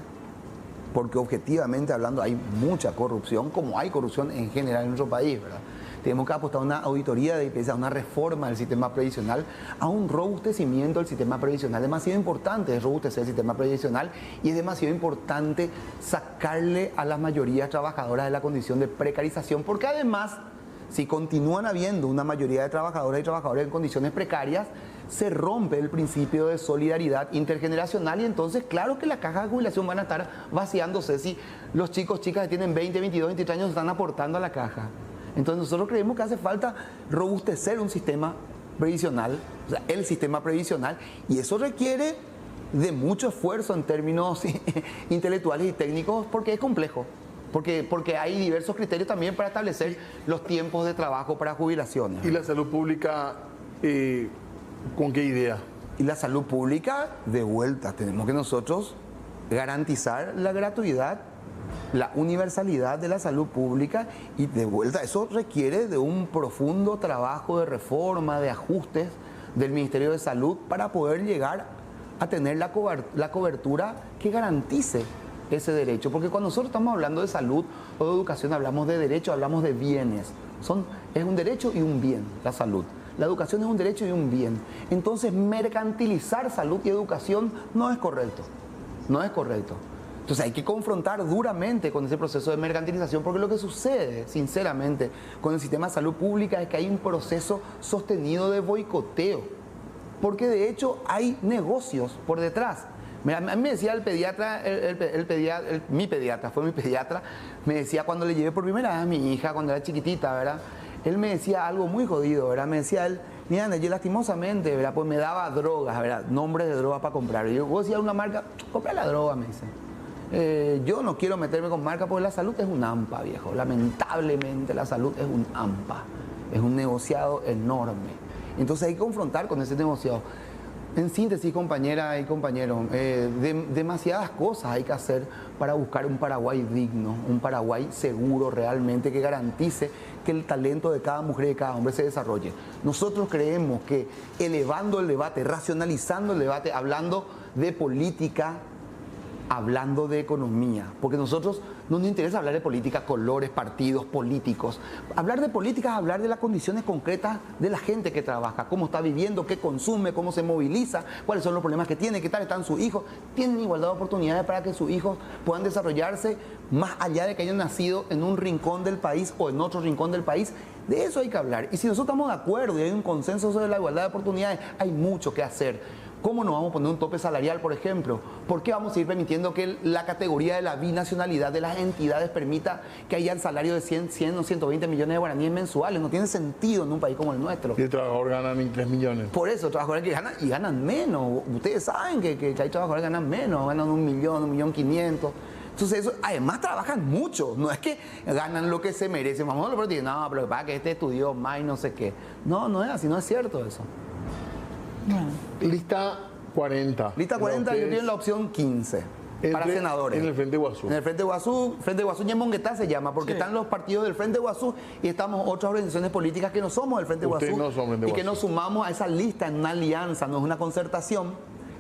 S11: porque objetivamente hablando hay mucha corrupción, como hay corrupción en general en nuestro país, ¿verdad? Tenemos que apostar a una auditoría del IPS, a una reforma del sistema previsional, a un robustecimiento del sistema previsional. Es demasiado importante robustecer el sistema previsional y es demasiado importante sacarle a las mayorías trabajadoras de la condición de precarización, porque además, si continúan habiendo una mayoría de trabajadoras y trabajadores en condiciones precarias, se rompe el principio de solidaridad intergeneracional y entonces claro que las cajas de jubilación van a estar vaciándose si los chicas que tienen 20, 22, 23 años están aportando a la caja. Entonces nosotros creemos que hace falta robustecer un sistema previsional, o sea, el sistema previsional, y eso requiere de mucho esfuerzo en términos intelectuales y técnicos porque es complejo. Porque hay diversos criterios también para establecer los tiempos de trabajo para jubilaciones.
S1: ¿Y la salud pública con qué idea?
S11: Y la salud pública, de vuelta, tenemos que nosotros garantizar la gratuidad, la universalidad de la salud pública, y de vuelta eso requiere de un profundo trabajo de reforma, de ajustes del Ministerio de Salud para poder llegar a tener la cobertura que garantice ese derecho, porque cuando nosotros estamos hablando de salud o de educación hablamos de derecho, hablamos de bienes. Es un derecho y un bien, la salud. La educación es un derecho y un bien. Entonces, mercantilizar salud y educación no es correcto. No es correcto. Entonces, hay que confrontar duramente con ese proceso de mercantilización, porque lo que sucede, sinceramente, con el sistema de salud pública es que hay un proceso sostenido de boicoteo. Porque, de hecho, hay negocios por detrás. Mira, a mí me decía el pediatra, mi pediatra, me decía cuando le llevé por primera vez a mi hija, cuando era chiquitita, ¿verdad? Él me decía algo muy jodido, ¿verdad? Me decía él, Mira, yo lastimosamente, ¿verdad? Pues me daba drogas, ¿verdad? Nombres de drogas para comprar. Y yo, vos decías una marca, compra la droga, me dice. Yo no quiero meterme con marca porque la salud es un AMPA, viejo. Lamentablemente la salud es un AMPA. Es un negociado enorme. Entonces hay que confrontar con ese negociado. En síntesis, compañera y compañeros, demasiadas cosas hay que hacer para buscar un Paraguay digno, un Paraguay seguro realmente que garantice que el talento de cada mujer y de cada hombre se desarrolle. Nosotros creemos que elevando el debate, racionalizando el debate, hablando de política, hablando de economía, porque nosotros no nos interesa hablar de política, colores, partidos, políticos. Hablar de política es hablar de las condiciones concretas de la gente que trabaja, cómo está viviendo, qué consume, cómo se moviliza, cuáles son los problemas que tiene, qué tal están sus hijos. Tienen igualdad de oportunidades para que sus hijos puedan desarrollarse más allá de que hayan nacido en un rincón del país o en otro rincón del país. De eso hay que hablar. Y si nosotros estamos de acuerdo y hay un consenso sobre la igualdad de oportunidades, hay mucho que hacer. ¿Cómo no vamos a poner un tope salarial, por ejemplo? ¿Por qué vamos a ir permitiendo que la categoría de la binacionalidad de las entidades permita que haya el salario de 100 o 120 millones de guaraníes mensuales? No tiene sentido en un país como el nuestro.
S1: Y el trabajador gana ni 3 millones.
S11: Por eso, trabajadores que ganan y ganan menos. Ustedes saben que hay trabajadores que ganan menos, ganan 1 millón, 1.500.000. Entonces, eso, además trabajan mucho. No es que ganan lo que se merecen. Vamos a lo que no, pero para que este estudió más y no sé qué. No, no es así, no es cierto eso.
S1: Lista 40.
S11: Lista 40, yo tengo la opción 15 para senadores.
S1: En el Frente Guazú.
S11: En el Frente Guazú, Ñemonguetá se llama, porque están los partidos del Frente Guazú y estamos otras organizaciones políticas que no somos del Frente Guazú
S1: no son Frente
S11: y que
S1: Guazú.
S11: nos sumamos a esa lista en una alianza, no es una concertación,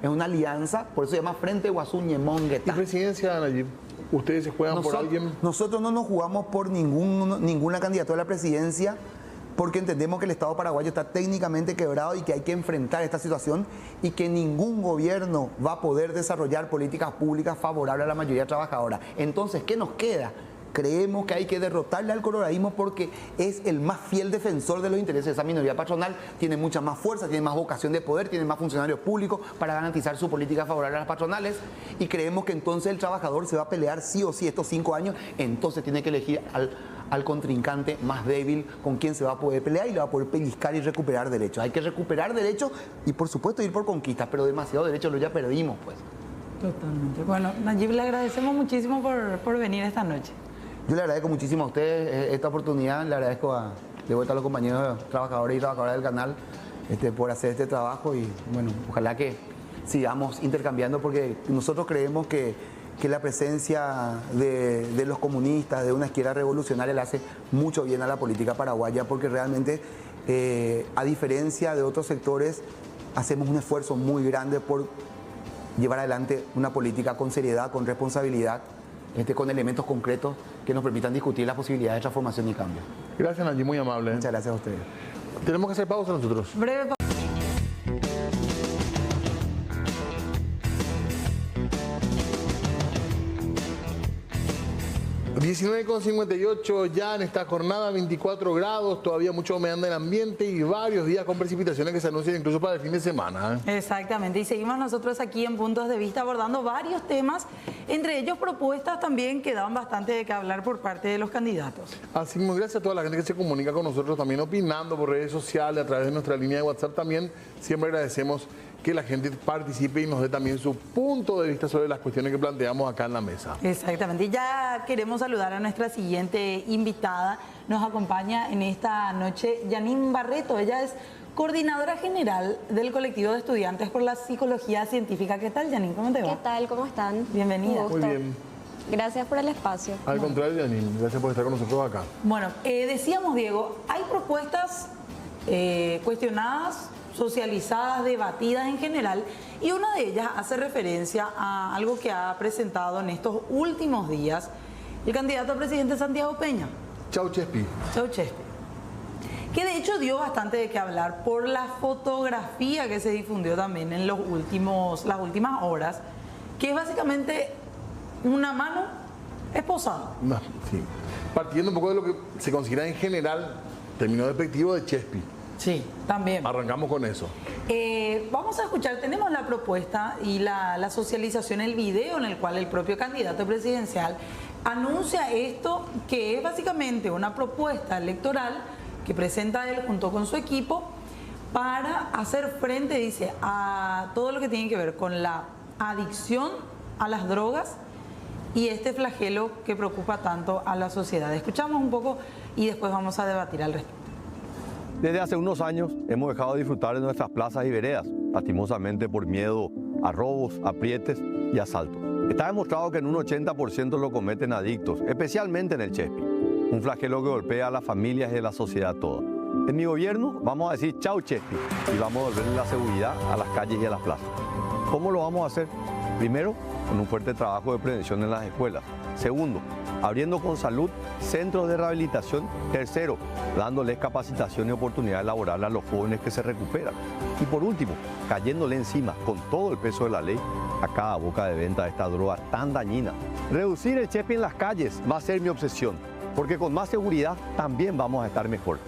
S11: es una alianza, por eso se llama Frente Guazú Ñemonguetá.
S1: ¿Y presidencia, Nayib? ¿Ustedes se juegan por alguien?
S11: Nosotros no nos jugamos por ninguna candidatura a la presidencia, porque entendemos que el Estado paraguayo está técnicamente quebrado y que hay que enfrentar esta situación y que ningún gobierno va a poder desarrollar políticas públicas favorables a la mayoría trabajadora. Entonces, ¿qué nos queda? Creemos que hay que derrotarle al coloradismo porque es el más fiel defensor de los intereses de esa minoría patronal, tiene mucha más fuerza, tiene más vocación de poder, tiene más funcionarios públicos para garantizar su política favorable a las patronales y creemos que entonces el trabajador se va a pelear sí o sí estos 5 años, entonces tiene que elegir al contrincante más débil con quien se va a poder pelear y le va a poder pellizcar y recuperar derechos. Hay que recuperar derechos y por supuesto ir por conquistas, pero demasiado derechos lo ya perdimos pues.
S2: Totalmente. Bueno, Nayib, le agradecemos muchísimo por venir esta noche.
S11: Yo le agradezco muchísimo a ustedes esta oportunidad, le agradezco de vuelta a los compañeros trabajadores y trabajadoras del canal por hacer este trabajo y bueno, ojalá que sigamos intercambiando porque nosotros creemos que la presencia de los comunistas, de una izquierda revolucionaria le hace mucho bien a la política paraguaya porque realmente, a diferencia de otros sectores, hacemos un esfuerzo muy grande por llevar adelante una política con seriedad, con responsabilidad, con elementos concretos que nos permitan discutir las posibilidades de transformación y cambio.
S1: Gracias, Nayib, muy amable.
S11: Muchas gracias a ustedes.
S1: Tenemos que hacer pausa nosotros.
S2: Breve pausa.
S1: 19,58 ya en esta jornada, 24 grados, todavía mucha humedad en el ambiente y varios días con precipitaciones que se anuncian incluso para el fin de semana.
S2: Exactamente, y seguimos nosotros aquí en Puntos de Vista abordando varios temas, entre ellos propuestas también que daban bastante de qué hablar por parte de los candidatos.
S1: Así que gracias a toda la gente que se comunica con nosotros también opinando por redes sociales, a través de nuestra línea de WhatsApp también. Siempre agradecemos que la gente participe y nos dé también su punto de vista sobre las cuestiones que planteamos acá en la mesa.
S2: Exactamente, y ya queremos saludar a nuestra siguiente invitada. Nos acompaña en esta noche Janine Barreto, ella es coordinadora general del colectivo de estudiantes por la psicología científica. ¿Qué tal, Janine? ¿Cómo te va?
S12: ¿Qué tal? ¿Cómo están?
S2: Bienvenida.
S1: Muy bien.
S12: Gracias por el espacio.
S1: Al contrario, Janine, gracias por estar con nosotros acá.
S2: Bueno, decíamos, Diego, hay propuestas cuestionadas, socializadas, debatidas en general, y una de ellas hace referencia a algo que ha presentado en estos últimos días el candidato a presidente Santiago Peña.
S1: Chau Chespi.
S2: Chau Chespi. Que de hecho dio bastante de qué hablar por la fotografía que se difundió también en las últimas horas, que es básicamente una mano esposada.
S1: No, sí. Partiendo un poco de lo que se considera en general término despectivo de Chespi.
S2: Sí, también.
S1: Arrancamos con eso.
S2: Vamos a escuchar, tenemos la propuesta y la socialización, el video en el cual el propio candidato presidencial anuncia esto, que es básicamente una propuesta electoral que presenta él junto con su equipo para hacer frente, dice, a todo lo que tiene que ver con la adicción a las drogas y este flagelo que preocupa tanto a la sociedad. Escuchamos un poco y después vamos a debatir al respecto.
S13: Desde hace unos años hemos dejado de disfrutar de nuestras plazas y veredas, lastimosamente por miedo a robos, aprietes y asaltos. Está demostrado que en un 80% lo cometen adictos, especialmente en el Chespi, un flagelo que golpea a las familias y a la sociedad toda. En mi gobierno vamos a decir chau Chespi y vamos a devolverle la seguridad a las calles y a las plazas. ¿Cómo lo vamos a hacer? Primero, con un fuerte trabajo de prevención en las escuelas. Segundo, abriendo con salud centros de rehabilitación. Tercero, dándoles capacitación y oportunidades laborales a los jóvenes que se recuperan. Y por último, cayéndole encima con todo el peso de la ley a cada boca de venta de esta droga tan dañina. Reducir el Chespi en las calles va a ser mi obsesión, porque con más seguridad también vamos a estar mejor.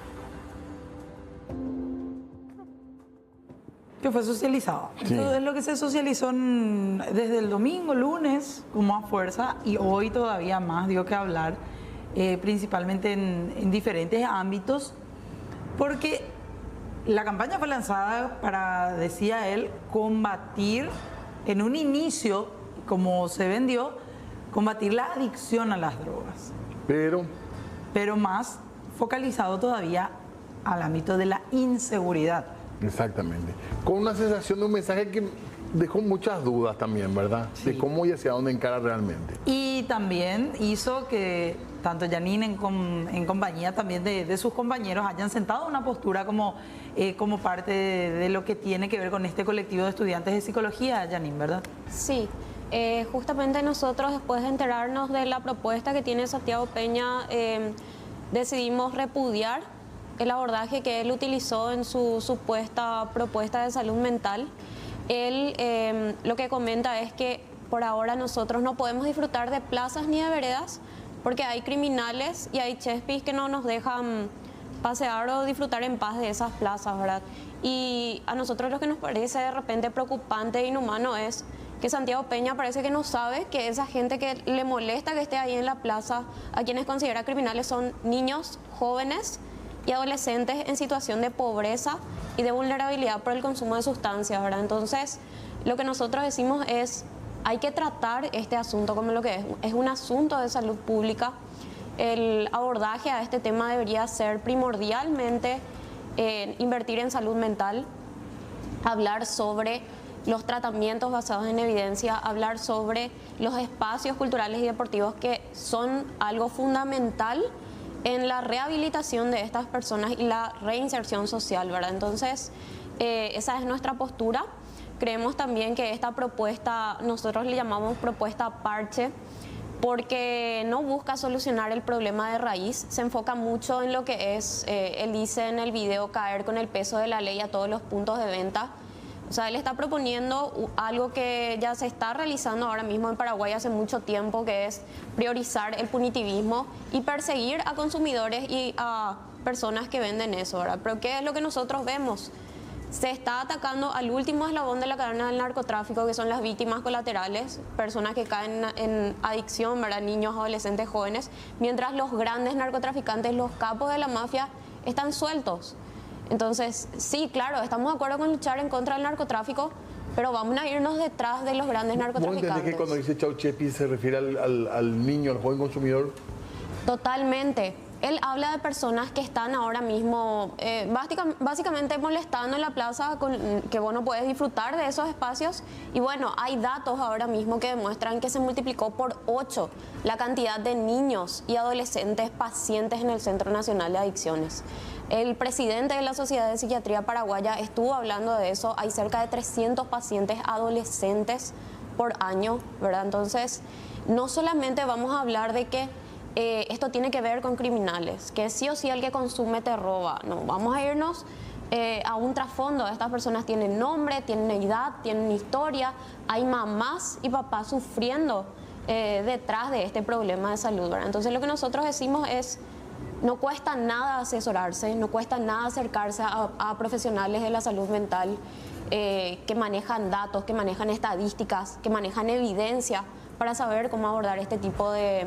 S2: Que fue socializado.
S1: Sí.
S2: Esto es lo que se socializó desde el domingo, lunes, con más fuerza, y hoy todavía más dio que hablar, principalmente en diferentes ámbitos, porque la campaña fue lanzada para, decía él, combatir, en un inicio, como se vendió, combatir la adicción a las drogas. Pero más focalizado todavía al ámbito de la inseguridad.
S1: Exactamente. Con una sensación de un mensaje que dejó muchas dudas también, ¿verdad? Sí. De cómo y hacia dónde encara realmente.
S2: Y también hizo que tanto Janine en compañía también de sus compañeros hayan sentado una postura como parte de lo que tiene que ver con este colectivo de estudiantes de psicología, Janine, ¿verdad?
S12: Sí. Justamente nosotros, después de enterarnos de la propuesta que tiene Santiago Peña, decidimos repudiar el abordaje que él utilizó en su supuesta propuesta de salud mental. Él lo que comenta es que por ahora nosotros no podemos disfrutar de plazas ni de veredas porque hay criminales y hay chespis que no nos dejan pasear o disfrutar en paz de esas plazas, ¿verdad? Y a nosotros lo que nos parece de repente preocupante e inhumano es que Santiago Peña parece que no sabe que esa gente que le molesta que esté ahí en la plaza, a quienes considera criminales, son niños, jóvenes y adolescentes en situación de pobreza y de vulnerabilidad por el consumo de sustancias, ¿verdad? Entonces, lo que nosotros decimos es, hay que tratar este asunto como lo que es un asunto de salud pública. El abordaje a este tema debería ser primordialmente invertir en salud mental, hablar sobre los tratamientos basados en evidencia, hablar sobre los espacios culturales y deportivos que son algo fundamental en la rehabilitación de estas personas y la reinserción social, ¿verdad? Entonces, esa es nuestra postura. Creemos también que esta propuesta, nosotros le llamamos propuesta parche, porque no busca solucionar el problema de raíz, se enfoca mucho en lo que es, él dice en el video, caer con el peso de la ley a todos los puntos de venta. O sea, él está proponiendo algo que ya se está realizando ahora mismo en Paraguay hace mucho tiempo, que es priorizar el punitivismo y perseguir a consumidores y a personas que venden eso, ¿verdad? Pero ¿qué es lo que nosotros vemos? Se está atacando al último eslabón de la cadena del narcotráfico, que son las víctimas colaterales, personas que caen en adicción, ¿verdad? Niños, adolescentes, jóvenes, mientras los grandes narcotraficantes, los capos de la mafia, están sueltos. Entonces, sí, claro, estamos de acuerdo con luchar en contra del narcotráfico, pero vamos a irnos detrás de los grandes narcotraficantes.
S1: ¿Vos entendés que cuando dice Chau Chespi se refiere al niño, al joven consumidor?
S12: Totalmente. Él habla de personas que están ahora mismo básicamente molestando en la plaza, que vos no puedes disfrutar de esos espacios. Y bueno, hay datos ahora mismo que demuestran que se multiplicó por 8 la cantidad de niños y adolescentes pacientes en el Centro Nacional de Adicciones. El presidente de la Sociedad de Psiquiatría Paraguaya estuvo hablando de eso. Hay cerca de 300 pacientes adolescentes por año, ¿verdad? Entonces, no solamente vamos a hablar de que esto tiene que ver con criminales, que sí o sí el que consume te roba. No, vamos a irnos a un trasfondo. Estas personas tienen nombre, tienen edad, tienen historia. Hay mamás y papás sufriendo detrás de este problema de salud, ¿verdad? Entonces, lo que nosotros decimos es, no cuesta nada asesorarse, no cuesta nada acercarse a profesionales de la salud mental que manejan datos, que manejan estadísticas, que manejan evidencia para saber cómo abordar este tipo de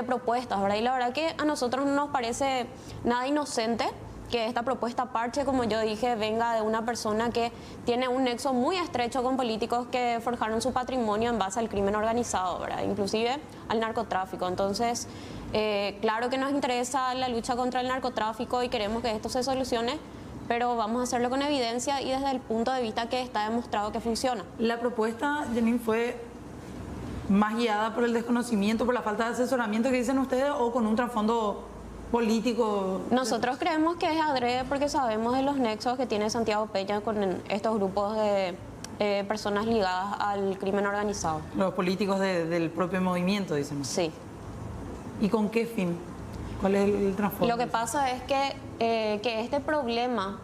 S12: propuestas, ¿verdad? Y la verdad que a nosotros no nos parece nada inocente que esta propuesta parche, como yo dije, venga de una persona que tiene un nexo muy estrecho con políticos que forjaron su patrimonio en base al crimen organizado, ¿verdad? Inclusive al narcotráfico. Entonces, claro que nos interesa la lucha contra el narcotráfico y queremos que esto se solucione, pero vamos a hacerlo con evidencia y desde el punto de vista que está demostrado que funciona.
S2: La propuesta, Janine, fue más guiada por el desconocimiento, por la falta de asesoramiento que dicen ustedes, o con un trasfondo político.
S12: Nosotros creemos que es adrede porque sabemos de los nexos que tiene Santiago Peña con estos grupos de personas ligadas al crimen organizado.
S2: Los políticos del propio movimiento, dicen.
S12: Sí.
S2: ¿Y con qué fin? ¿Cuál es el trasfondo?
S12: Lo que pasa es que este problema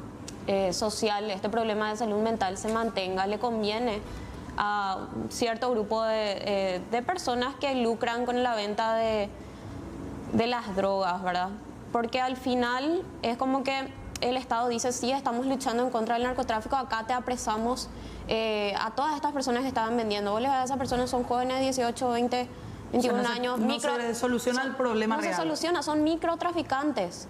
S12: social, este problema de salud mental se mantenga, le conviene a cierto grupo de personas que lucran con la venta de las drogas, ¿verdad? Porque al final es como que el Estado dice, sí, estamos luchando en contra del narcotráfico, acá te apresamos a todas estas personas que estaban vendiendo. Vos le ves a esas personas, son jóvenes de 18, 20, 21 años.
S2: No se soluciona el problema real.
S12: No se soluciona, son microtraficantes.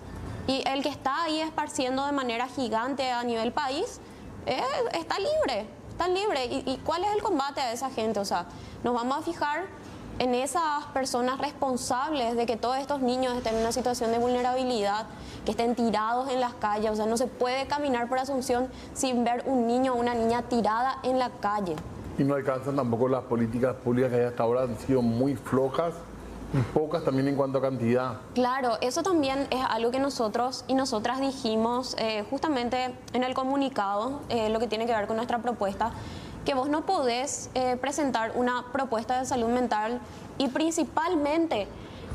S12: Y el que está ahí esparciendo de manera gigante a nivel país, está libre. ¿Y cuál es el combate a esa gente? O sea, nos vamos a fijar en esas personas responsables de que todos estos niños estén en una situación de vulnerabilidad, que estén tirados en las calles. O sea, no se puede caminar por Asunción sin ver un niño o una niña tirada en la calle.
S1: Y no alcanzan tampoco las políticas públicas que hasta ahora han sido muy flojas y pocas también en cuanto a cantidad.
S12: Claro, eso también es algo que nosotros y nosotras dijimos justamente en el comunicado, lo que tiene que ver con nuestra propuesta, que vos no podés presentar una propuesta de salud mental y principalmente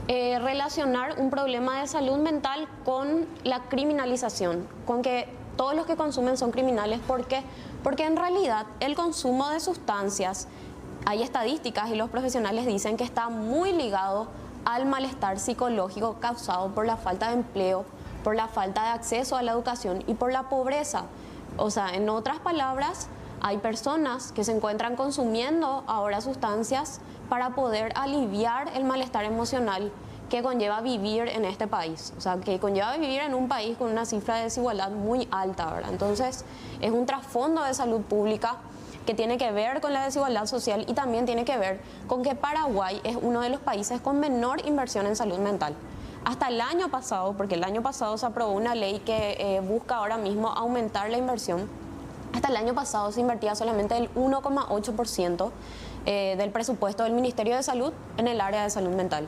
S12: relacionar un problema de salud mental con la criminalización, con que todos los que consumen son criminales. ¿Por qué? Porque en realidad el consumo de sustancias, hay estadísticas y los profesionales dicen que está muy ligado al malestar psicológico causado por la falta de empleo, por la falta de acceso a la educación y por la pobreza. O sea, en otras palabras, hay personas que se encuentran consumiendo ahora sustancias para poder aliviar el malestar emocional que conlleva vivir en este país. O sea, que conlleva vivir en un país con una cifra de desigualdad muy alta, ¿verdad? Entonces, es un trasfondo de salud pública que tiene que ver con la desigualdad social y también tiene que ver con que Paraguay es uno de los países con menor inversión en salud mental. Hasta el año pasado, porque el año pasado se aprobó una ley que busca ahora mismo aumentar la inversión, hasta el año pasado se invertía solamente el 1,8% del presupuesto del Ministerio de Salud en el área de salud mental.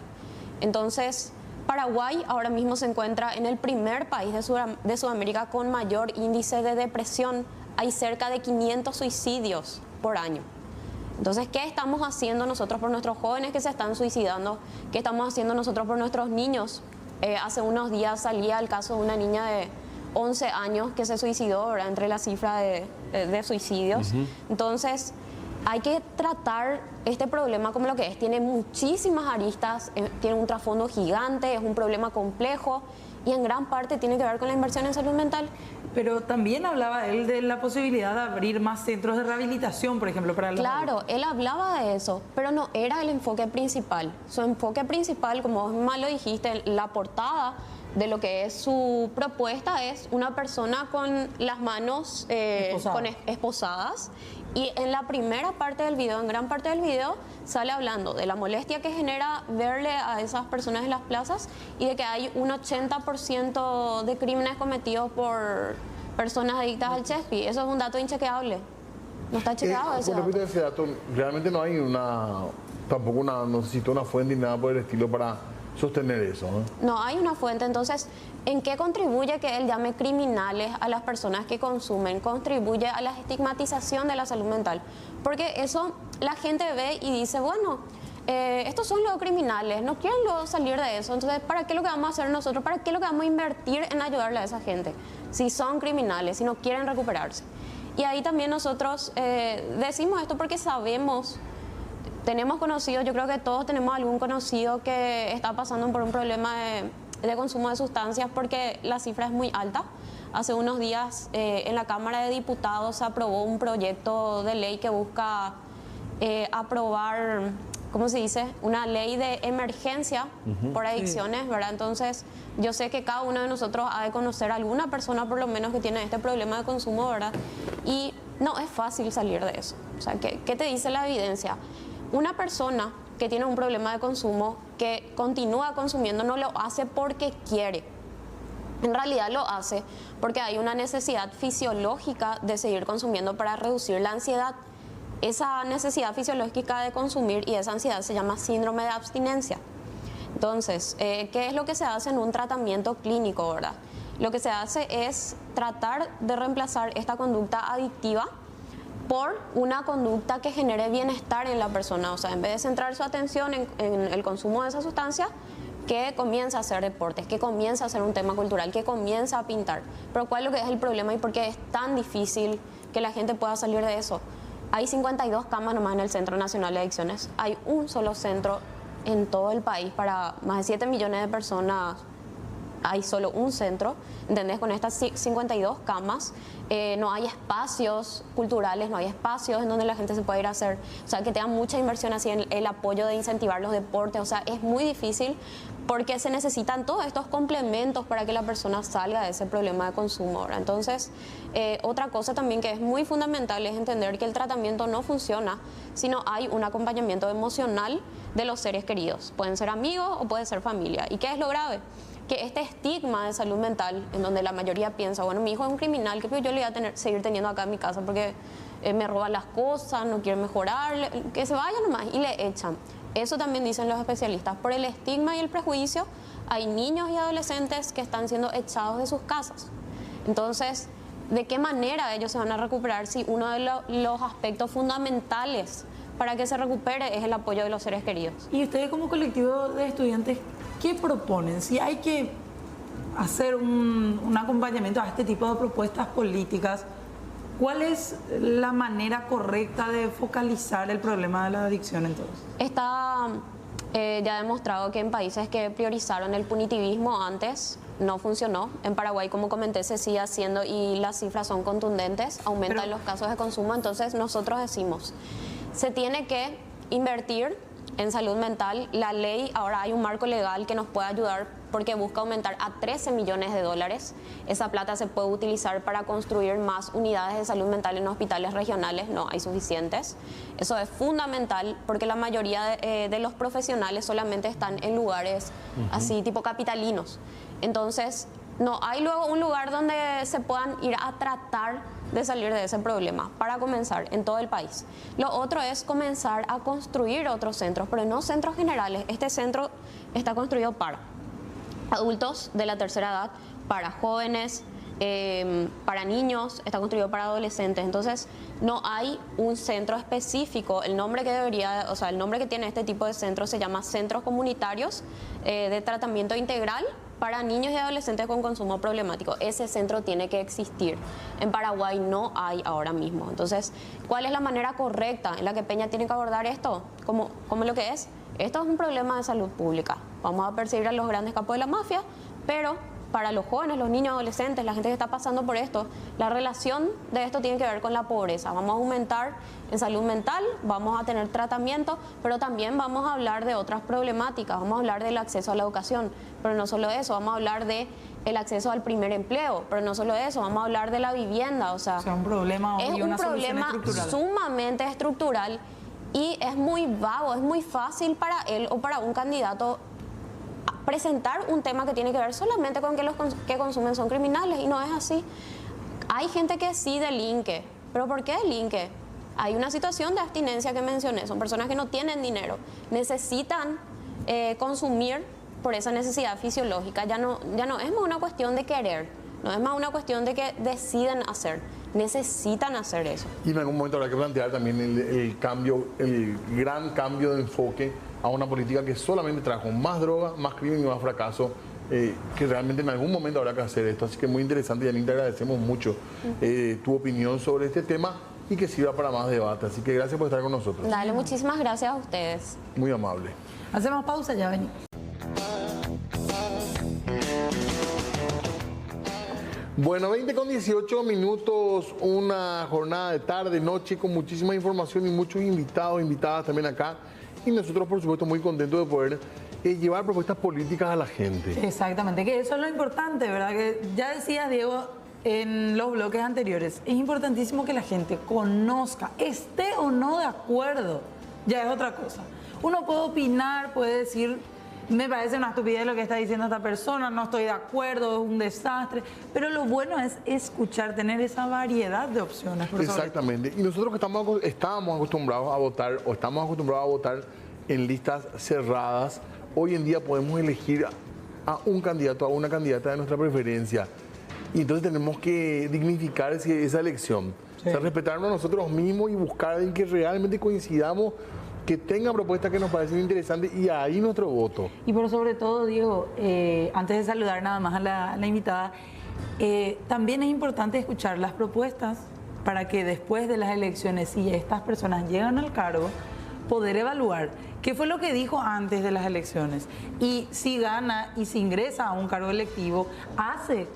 S12: Entonces, Paraguay ahora mismo se encuentra en el primer país de Sudamérica con mayor índice de depresión. Hay cerca de 500 suicidios por año. Entonces, ¿qué estamos haciendo nosotros por nuestros jóvenes que se están suicidando? ¿Qué estamos haciendo nosotros por nuestros niños? Hace unos días salía el caso de una niña de 11 años que se suicidó, ¿verdad? Entre la cifra de suicidios. Entonces, hay que tratar este problema como lo que es. Tiene muchísimas aristas, tiene un trasfondo gigante, es un problema complejo y en gran parte tiene que ver con la inversión en salud mental.
S2: Pero también hablaba él de la posibilidad de abrir más centros de rehabilitación, por ejemplo, para los
S12: Claro, él hablaba de eso, pero no era el enfoque principal. Su enfoque principal, como vos mal lo dijiste, la portada de lo que es su propuesta es una persona con las manos esposadas. Y en la primera parte del video, en gran parte del video, sale hablando de la molestia que genera verle a esas personas en las plazas y de que hay un 80% de crímenes cometidos por personas adictas al chespi. Eso es un dato inchequeable. No está chequeado ese dato.
S1: Ese dato. Realmente no hay no necesito una fuente ni nada por el estilo para sostener eso, ¿no?
S12: No hay una fuente. Entonces, ¿en qué contribuye que él llame criminales a las personas que consumen? Contribuye a la estigmatización de la salud mental. Porque eso la gente ve y dice, bueno, estos son los criminales, no quieren luego salir de eso. Entonces, ¿para qué lo que vamos a hacer nosotros? ¿Para qué lo que vamos a invertir en ayudarle a esa gente? Si son criminales, si no quieren recuperarse. Y ahí también nosotros decimos esto porque sabemos, tenemos conocidos, yo creo que todos tenemos algún conocido que está pasando por un problema de consumo de sustancias porque la cifra es muy alta. Hace unos días en la Cámara de Diputados se aprobó un proyecto de ley que busca aprobar ¿cómo se dice? Una ley de emergencia por adicciones, ¿verdad? Entonces, yo sé que cada uno de nosotros ha de conocer a alguna persona por lo menos que tiene este problema de consumo, ¿verdad? Y no es fácil salir de eso. O sea, ¿qué te dice la evidencia? Una persona que tiene un problema de consumo, que continúa consumiendo, no lo hace porque quiere. En realidad lo hace porque hay una necesidad fisiológica de seguir consumiendo para reducir la ansiedad. Esa necesidad fisiológica de consumir y esa ansiedad se llama síndrome de abstinencia. Entonces, ¿qué es lo que se hace en un tratamiento clínico, verdad? Lo que se hace es tratar de reemplazar esta conducta adictiva por una conducta que genere bienestar en la persona. O sea, en vez de centrar su atención en el consumo de esa sustancia, que comienza a hacer deportes, que comienza a hacer un tema cultural, que comienza a pintar. Pero ¿cuál es lo que es el problema y por qué es tan difícil que la gente pueda salir de eso? Hay 52 camas nomás en el Centro Nacional de Adicciones. Hay un solo centro en todo el país para más de 7 millones de personas. Hay solo un centro, ¿entendés? Con estas 52 camas, no hay espacios culturales, no hay espacios en donde la gente se pueda ir a hacer, o sea, que tengan mucha inversión así en el apoyo de incentivar los deportes, o sea, es muy difícil porque se necesitan todos estos complementos para que la persona salga de ese problema de consumo, ¿verdad? Entonces, otra cosa también que es muy fundamental es entender que el tratamiento no funciona si no hay un acompañamiento emocional de los seres queridos. Pueden ser amigos o puede ser familia. ¿Y qué es lo grave? Que este estigma de salud mental, en donde la mayoría piensa, bueno, mi hijo es un criminal, que yo le voy a seguir teniendo acá en mi casa porque me roban las cosas, no quiere mejorar, que se vaya nomás, y le echan. Eso también dicen los especialistas. Por el estigma y el prejuicio, hay niños y adolescentes que están siendo echados de sus casas. Entonces, ¿de qué manera ellos se van a recuperar si uno de los aspectos fundamentales para que se recupere es el apoyo de los seres queridos?
S2: Y ustedes como colectivo de estudiantes, ¿qué proponen? Si hay que hacer un acompañamiento a este tipo de propuestas políticas, ¿cuál es la manera correcta de focalizar el problema de la adicción entonces?
S12: Está ya demostrado que en países que priorizaron el punitivismo antes no funcionó. En Paraguay, como comenté, se sigue haciendo y las cifras son contundentes, aumentan los casos de consumo. Entonces nosotros decimos, se tiene que invertir en salud mental. La ley, ahora hay un marco legal que nos puede ayudar porque busca aumentar a 13 millones de dólares. Esa plata se puede utilizar para construir más unidades de salud mental en hospitales regionales, no hay suficientes. Eso es fundamental porque la mayoría de los profesionales solamente están en lugares así tipo capitalinos. Entonces, no hay luego un lugar donde se puedan ir a tratar de salir de ese problema, para comenzar, en todo el país. Lo otro es comenzar a construir otros centros, pero no centros generales. Este centro está construido para adultos de la tercera edad, para jóvenes, para niños, está construido para adolescentes. Entonces, no hay un centro específico. El nombre que debería, o sea, el nombre que tiene este tipo de centros se llama Centros Comunitarios de Tratamiento Integral para niños y adolescentes con consumo problemático. Ese centro tiene que existir. En Paraguay no hay ahora mismo. Entonces, ¿cuál es la manera correcta en la que Peña tiene que abordar esto? Como lo que es. Esto es un problema de salud pública. Vamos a perseguir a los grandes capos de la mafia, pero para los jóvenes, los niños, adolescentes, la gente que está pasando por esto, la relación de esto tiene que ver con la pobreza. Vamos a aumentar en salud mental, vamos a tener tratamiento, pero también vamos a hablar de otras problemáticas. Vamos a hablar del acceso a la educación, pero no solo eso, vamos a hablar de el acceso al primer empleo, pero no solo eso, vamos a hablar de la vivienda. O sea
S2: un problema
S12: es un problema sumamente estructural y es muy vago, es muy fácil para él o para un candidato presentar un tema que tiene que ver solamente con que los que consumen son criminales, y no es así. Hay gente que sí delinque, pero ¿por qué delinque? Hay una situación de abstinencia que mencioné, son personas que no tienen dinero, necesitan consumir por esa necesidad fisiológica. Ya no es más una cuestión de querer, no es más una cuestión de que deciden hacer, necesitan hacer eso.
S1: Y en algún momento habrá que plantear también el gran cambio de enfoque a una política que solamente trajo más droga, más crimen y más fracaso, que realmente en algún momento habrá que hacer esto. Así que muy interesante, Janine, te agradecemos mucho tu opinión sobre este tema y que sirva para más debate. Así que gracias por estar con nosotros.
S12: Dale, muchísimas gracias a ustedes.
S1: Muy amable.
S2: Hacemos pausa, ya venimos.
S1: Bueno, 20:18, una jornada de tarde, noche, con muchísima información y muchos invitados, invitadas también acá y nosotros, por supuesto, muy contentos de poder llevar propuestas políticas a la gente.
S2: Exactamente, que eso es lo importante, ¿verdad? Que ya decías, Diego, en los bloques anteriores, es importantísimo que la gente conozca, esté o no de acuerdo, ya es otra cosa. Uno puede opinar, puede decir, me parece una estupidez lo que está diciendo esta persona, no estoy de acuerdo, es un desastre, pero lo bueno es escuchar, tener esa variedad de opciones.
S1: Exactamente, y nosotros que estábamos acostumbrados a votar, o estamos acostumbrados a votar en listas cerradas, hoy en día podemos elegir a un candidato, a una candidata de nuestra preferencia. Y entonces tenemos que dignificar esa elección. Sí. O sea, respetarnos a nosotros mismos y buscar a alguien que realmente coincidamos, que tenga propuestas que nos parecen interesantes y ahí nuestro voto.
S2: Y por sobre todo, Diego, antes de saludar nada más a la invitada, también es importante escuchar las propuestas para que después de las elecciones, si estas personas llegan al cargo, poder evaluar qué fue lo que dijo antes de las elecciones y si gana y si ingresa a un cargo electivo,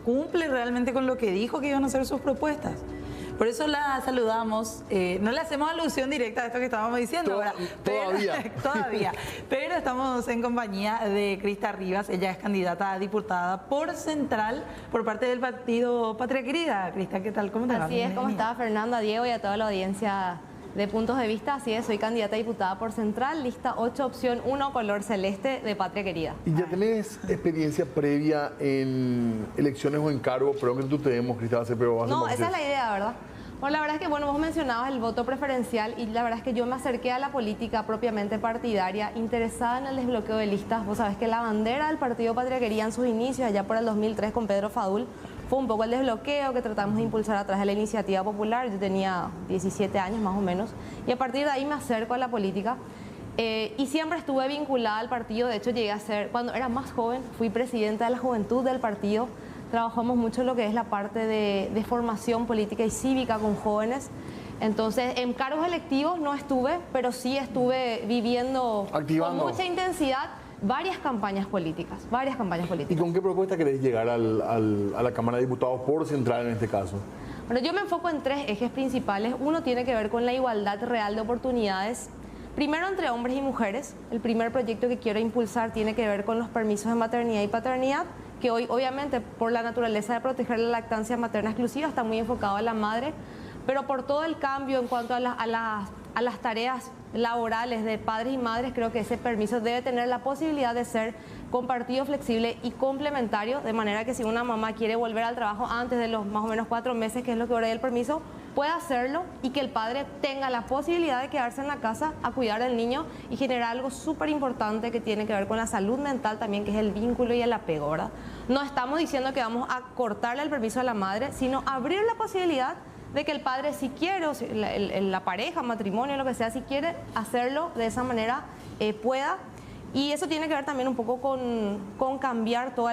S2: cumple realmente con lo que dijo que iban a hacer sus propuestas. Por eso la saludamos, no le hacemos alusión directa a esto que estábamos diciendo ahora. Todavía. Pero estamos en compañía de Crista Rivas, ella es candidata a diputada por Central por parte del partido Patria Querida. Crista, ¿qué tal? ¿Cómo te va?
S14: Así es, ¿cómo está Fernando, a Diego y a toda la audiencia de Puntos de Vista? Así es, soy candidata a diputada por Central, lista 8, opción 1, color celeste de Patria Querida.
S1: ¿Y ya tenés experiencia previa en elecciones o en cargo? Perdón que tú te demos, Crista, pero
S14: no, esa es la idea, ¿verdad? Bueno, la verdad es que, vos mencionabas el voto preferencial y la verdad es que yo me acerqué a la política propiamente partidaria, interesada en el desbloqueo de listas. Vos sabés que la bandera del partido Patria Querida en sus inicios, allá por el 2003 con Pedro Fadul, fue un poco el desbloqueo que tratamos de impulsar a través de la iniciativa popular. Yo tenía 17 años más o menos y a partir de ahí me acerco a la política y siempre estuve vinculada al partido. De hecho, llegué a ser, cuando era más joven, fui presidenta de la juventud del partido. Trabajamos mucho en lo que es la parte de formación política y cívica con jóvenes. Entonces, en cargos electivos no estuve, pero sí estuve viviendo con mucha intensidad varias campañas políticas.
S1: ¿Y con qué propuesta querés llegar a la Cámara de Diputados por Central en este caso?
S14: Bueno, yo me enfoco en 3 ejes principales. Uno tiene que ver con la igualdad real de oportunidades, primero entre hombres y mujeres. El primer proyecto que quiero impulsar tiene que ver con los permisos de maternidad y paternidad, que hoy, obviamente, por la naturaleza de proteger la lactancia materna exclusiva, está muy enfocado a la madre, pero por todo el cambio en cuanto a las tareas laborales de padres y madres, creo que ese permiso debe tener la posibilidad de ser compartido, flexible y complementario, de manera que si una mamá quiere volver al trabajo antes de los más o menos 4 meses, que es lo que dura el permiso, pueda hacerlo y que el padre tenga la posibilidad de quedarse en la casa a cuidar del niño y generar algo súper importante que tiene que ver con la salud mental también, que es el vínculo y el apego, ¿verdad? No estamos diciendo que vamos a cortarle el permiso a la madre, sino abrir la posibilidad de que el padre, si quiere, o la pareja, matrimonio, lo que sea, si quiere hacerlo de esa manera, pueda. Y eso tiene que ver también un poco con cambiar todo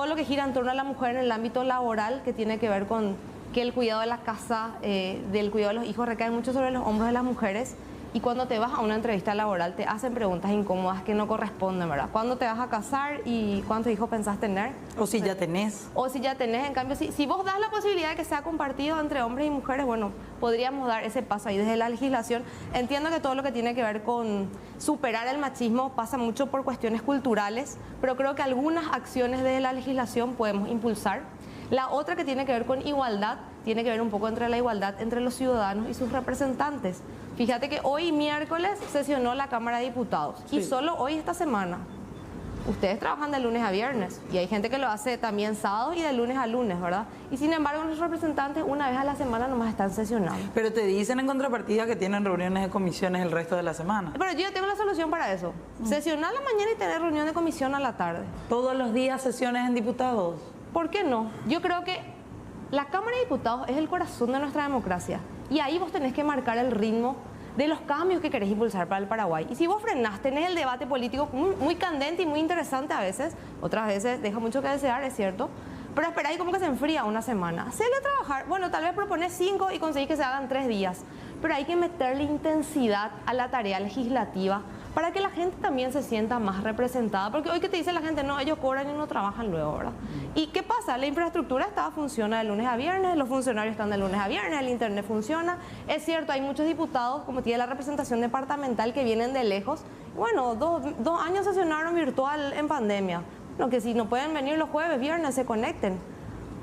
S14: lo que gira en torno a la mujer en el ámbito laboral, que tiene que ver con que el cuidado de la casa, del cuidado de los hijos recae mucho sobre los hombros de las mujeres. Y cuando te vas a una entrevista laboral te hacen preguntas incómodas que no corresponden, ¿verdad? ¿Cuándo te vas a casar y cuántos hijos pensás tener?
S2: O si ya tenés.
S14: O si ya tenés. En cambio, si vos das la posibilidad de que sea compartido entre hombres y mujeres, bueno, podríamos dar ese paso ahí desde la legislación. Entiendo que todo lo que tiene que ver con superar el machismo pasa mucho por cuestiones culturales, pero creo que algunas acciones desde la legislación podemos impulsar. La otra que tiene que ver con igualdad, tiene que ver un poco entre la igualdad entre los ciudadanos y sus representantes. Fíjate que hoy miércoles sesionó la Cámara de Diputados y solo hoy esta semana. Ustedes trabajan de lunes a viernes y hay gente que lo hace también sábado y de lunes a lunes, ¿verdad? Y sin embargo, nuestros representantes una vez a la semana nomás están sesionando.
S2: Pero te dicen en contrapartida que tienen reuniones de comisiones el resto de la semana.
S14: Pero yo tengo la solución para eso. Sesionar a la mañana y tener reunión de comisión a la tarde.
S2: ¿Todos los días sesiones en diputados?
S14: ¿Por qué no? Yo creo que la Cámara de Diputados es el corazón de nuestra democracia y ahí vos tenés que marcar el ritmo de los cambios que querés impulsar para el Paraguay. Y si vos frenás, tenés el debate político muy candente y muy interesante a veces, otras veces deja mucho que desear, es cierto, pero esperáis como que se enfría una semana. Hacele trabajar, bueno, tal vez proponés 5 y conseguís que se hagan 3 días, pero hay que meterle intensidad a la tarea legislativa para que la gente también se sienta más representada. Porque hoy que te dice la gente, no, ellos cobran y no trabajan luego, ¿verdad? ¿Y qué pasa? La infraestructura funciona de lunes a viernes, los funcionarios están de lunes a viernes, el internet funciona. Es cierto, hay muchos diputados, como tiene la representación departamental, que vienen de lejos. Bueno, dos años sesionaron virtual en pandemia. Bueno, que si no pueden venir los jueves, viernes, se conecten.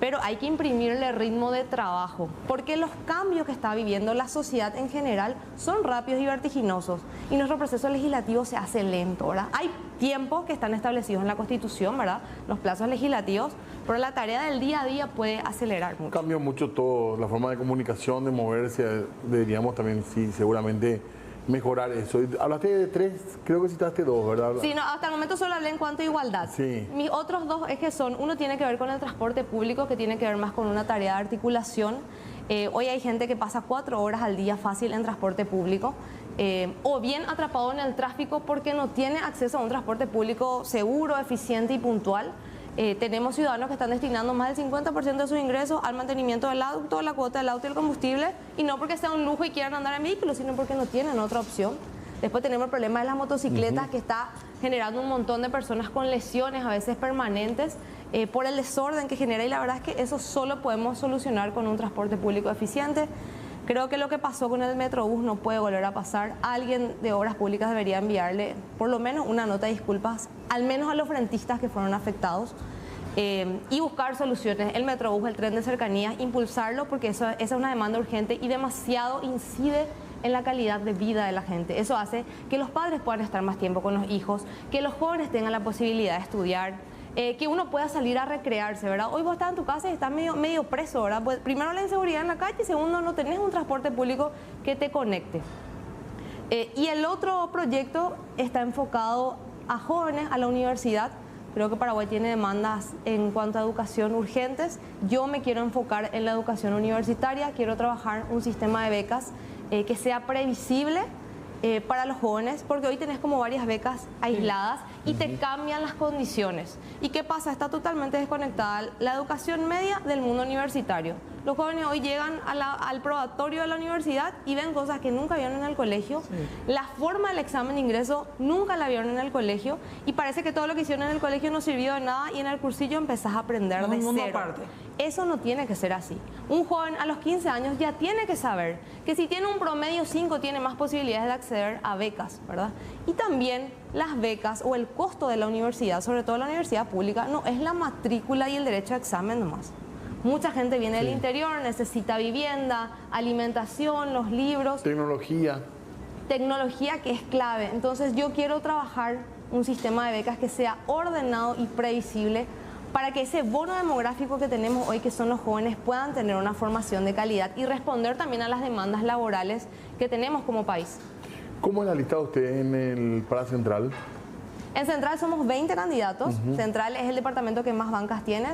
S14: Pero hay que imprimirle ritmo de trabajo, porque los cambios que está viviendo la sociedad en general son rápidos y vertiginosos, y nuestro proceso legislativo se hace lento, ¿verdad? Hay tiempos que están establecidos en la Constitución, ¿verdad? Los plazos legislativos, pero la tarea del día a día puede acelerar mucho.
S1: Cambió mucho todo, la forma de comunicación, de moverse, deberíamos también, sí, seguramente mejorar eso. Hablaste de 3, creo que citaste 2, ¿verdad?
S14: Sí, no, hasta el momento solo hablé en cuanto a igualdad.
S1: Sí.
S14: Mis otros 2 ejes son, uno tiene que ver con el transporte público, que tiene que ver más con una tarea de articulación. Hoy hay gente que pasa 4 horas al día fácil en transporte público, o bien atrapado en el tráfico porque no tiene acceso a un transporte público seguro, eficiente y puntual. Tenemos ciudadanos que están destinando más del 50% de sus ingresos al mantenimiento del auto, la cuota del auto y el combustible, y no porque sea un lujo y quieran andar en vehículo, sino porque no tienen otra opción. Después tenemos el problema de las motocicletas, que está generando un montón de personas con lesiones, a veces permanentes, por el desorden que genera, y la verdad es que eso solo podemos solucionar con un transporte público eficiente. Creo que lo que pasó con el Metrobús no puede volver a pasar. Alguien de Obras Públicas debería enviarle por lo menos una nota de disculpas, al menos a los frentistas que fueron afectados, y buscar soluciones. El Metrobús, el tren de cercanías, impulsarlo, porque esa es una demanda urgente y demasiado incide en la calidad de vida de la gente. Eso hace que los padres puedan estar más tiempo con los hijos, que los jóvenes tengan la posibilidad de estudiar, que uno pueda salir a recrearse, ¿verdad? Hoy vos estás en tu casa y estás medio preso, ¿verdad? Pues, primero, la inseguridad en la calle, y segundo, no tenés un transporte público que te conecte. Y el otro proyecto está enfocado a jóvenes, a la universidad. Creo que Paraguay tiene demandas en cuanto a educación urgentes. Yo me quiero enfocar en la educación universitaria, quiero trabajar un sistema de becas que sea previsible para los jóvenes, porque hoy tenés como varias becas aisladas y te cambian las condiciones. ¿Y qué pasa? Está totalmente desconectada la educación media del mundo universitario. Los jóvenes hoy llegan al probatorio de la universidad y ven cosas que nunca vieron en el colegio. Sí. La forma del examen de ingreso nunca la vieron en el colegio, y parece que todo lo que hicieron en el colegio no sirvió de nada, y en el cursillo empezás a aprender de cero. Eso no tiene que ser así. Un joven a los 15 años ya tiene que saber que si tiene un promedio 5 tiene más posibilidades de acceder a becas, ¿verdad? Y también las becas o el costo de la universidad, sobre todo la universidad pública, no es la matrícula y el derecho a examen nomás. Mucha gente viene del interior, necesita vivienda, alimentación, los libros.
S1: Tecnología.
S14: Tecnología, que es clave. Entonces yo quiero trabajar un sistema de becas que sea ordenado y previsible, para que ese bono demográfico que tenemos hoy, que son los jóvenes, puedan tener una formación de calidad y responder también a las demandas laborales que tenemos como país.
S1: ¿Cómo es la lista de usted en el Para Central?
S14: En Central somos 20 candidatos. Central es el departamento que más bancas tiene.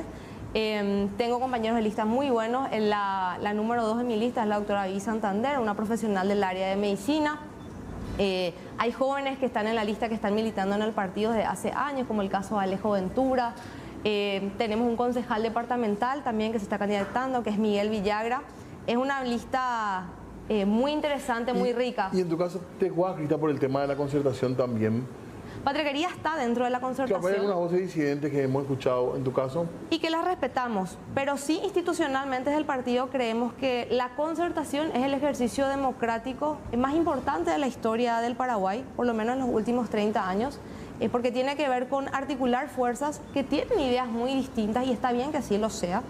S14: Tengo compañeros de lista muy buenos. La número 2 de mi lista es la doctora Vivi Santander, una profesional del área de medicina. Hay jóvenes que están en la lista que están militando en el partido desde hace años, como el caso de Alejo Ventura. Tenemos un concejal departamental también que se está candidatando, que es Miguel Villagra. Es una lista muy interesante, muy rica.
S1: Y en tu caso, ¿te juegas, Crista, por el tema de la concertación también?
S14: Patriquería está dentro de la concertación.
S1: Claro, hay algunas voces disidentes que hemos escuchado en tu caso.
S14: Y que las respetamos, pero sí institucionalmente desde el partido creemos que la concertación es el ejercicio democrático más importante de la historia del Paraguay, por lo menos en los últimos 30 años, porque tiene que ver con articular fuerzas que tienen ideas muy distintas, y está bien que así lo sea,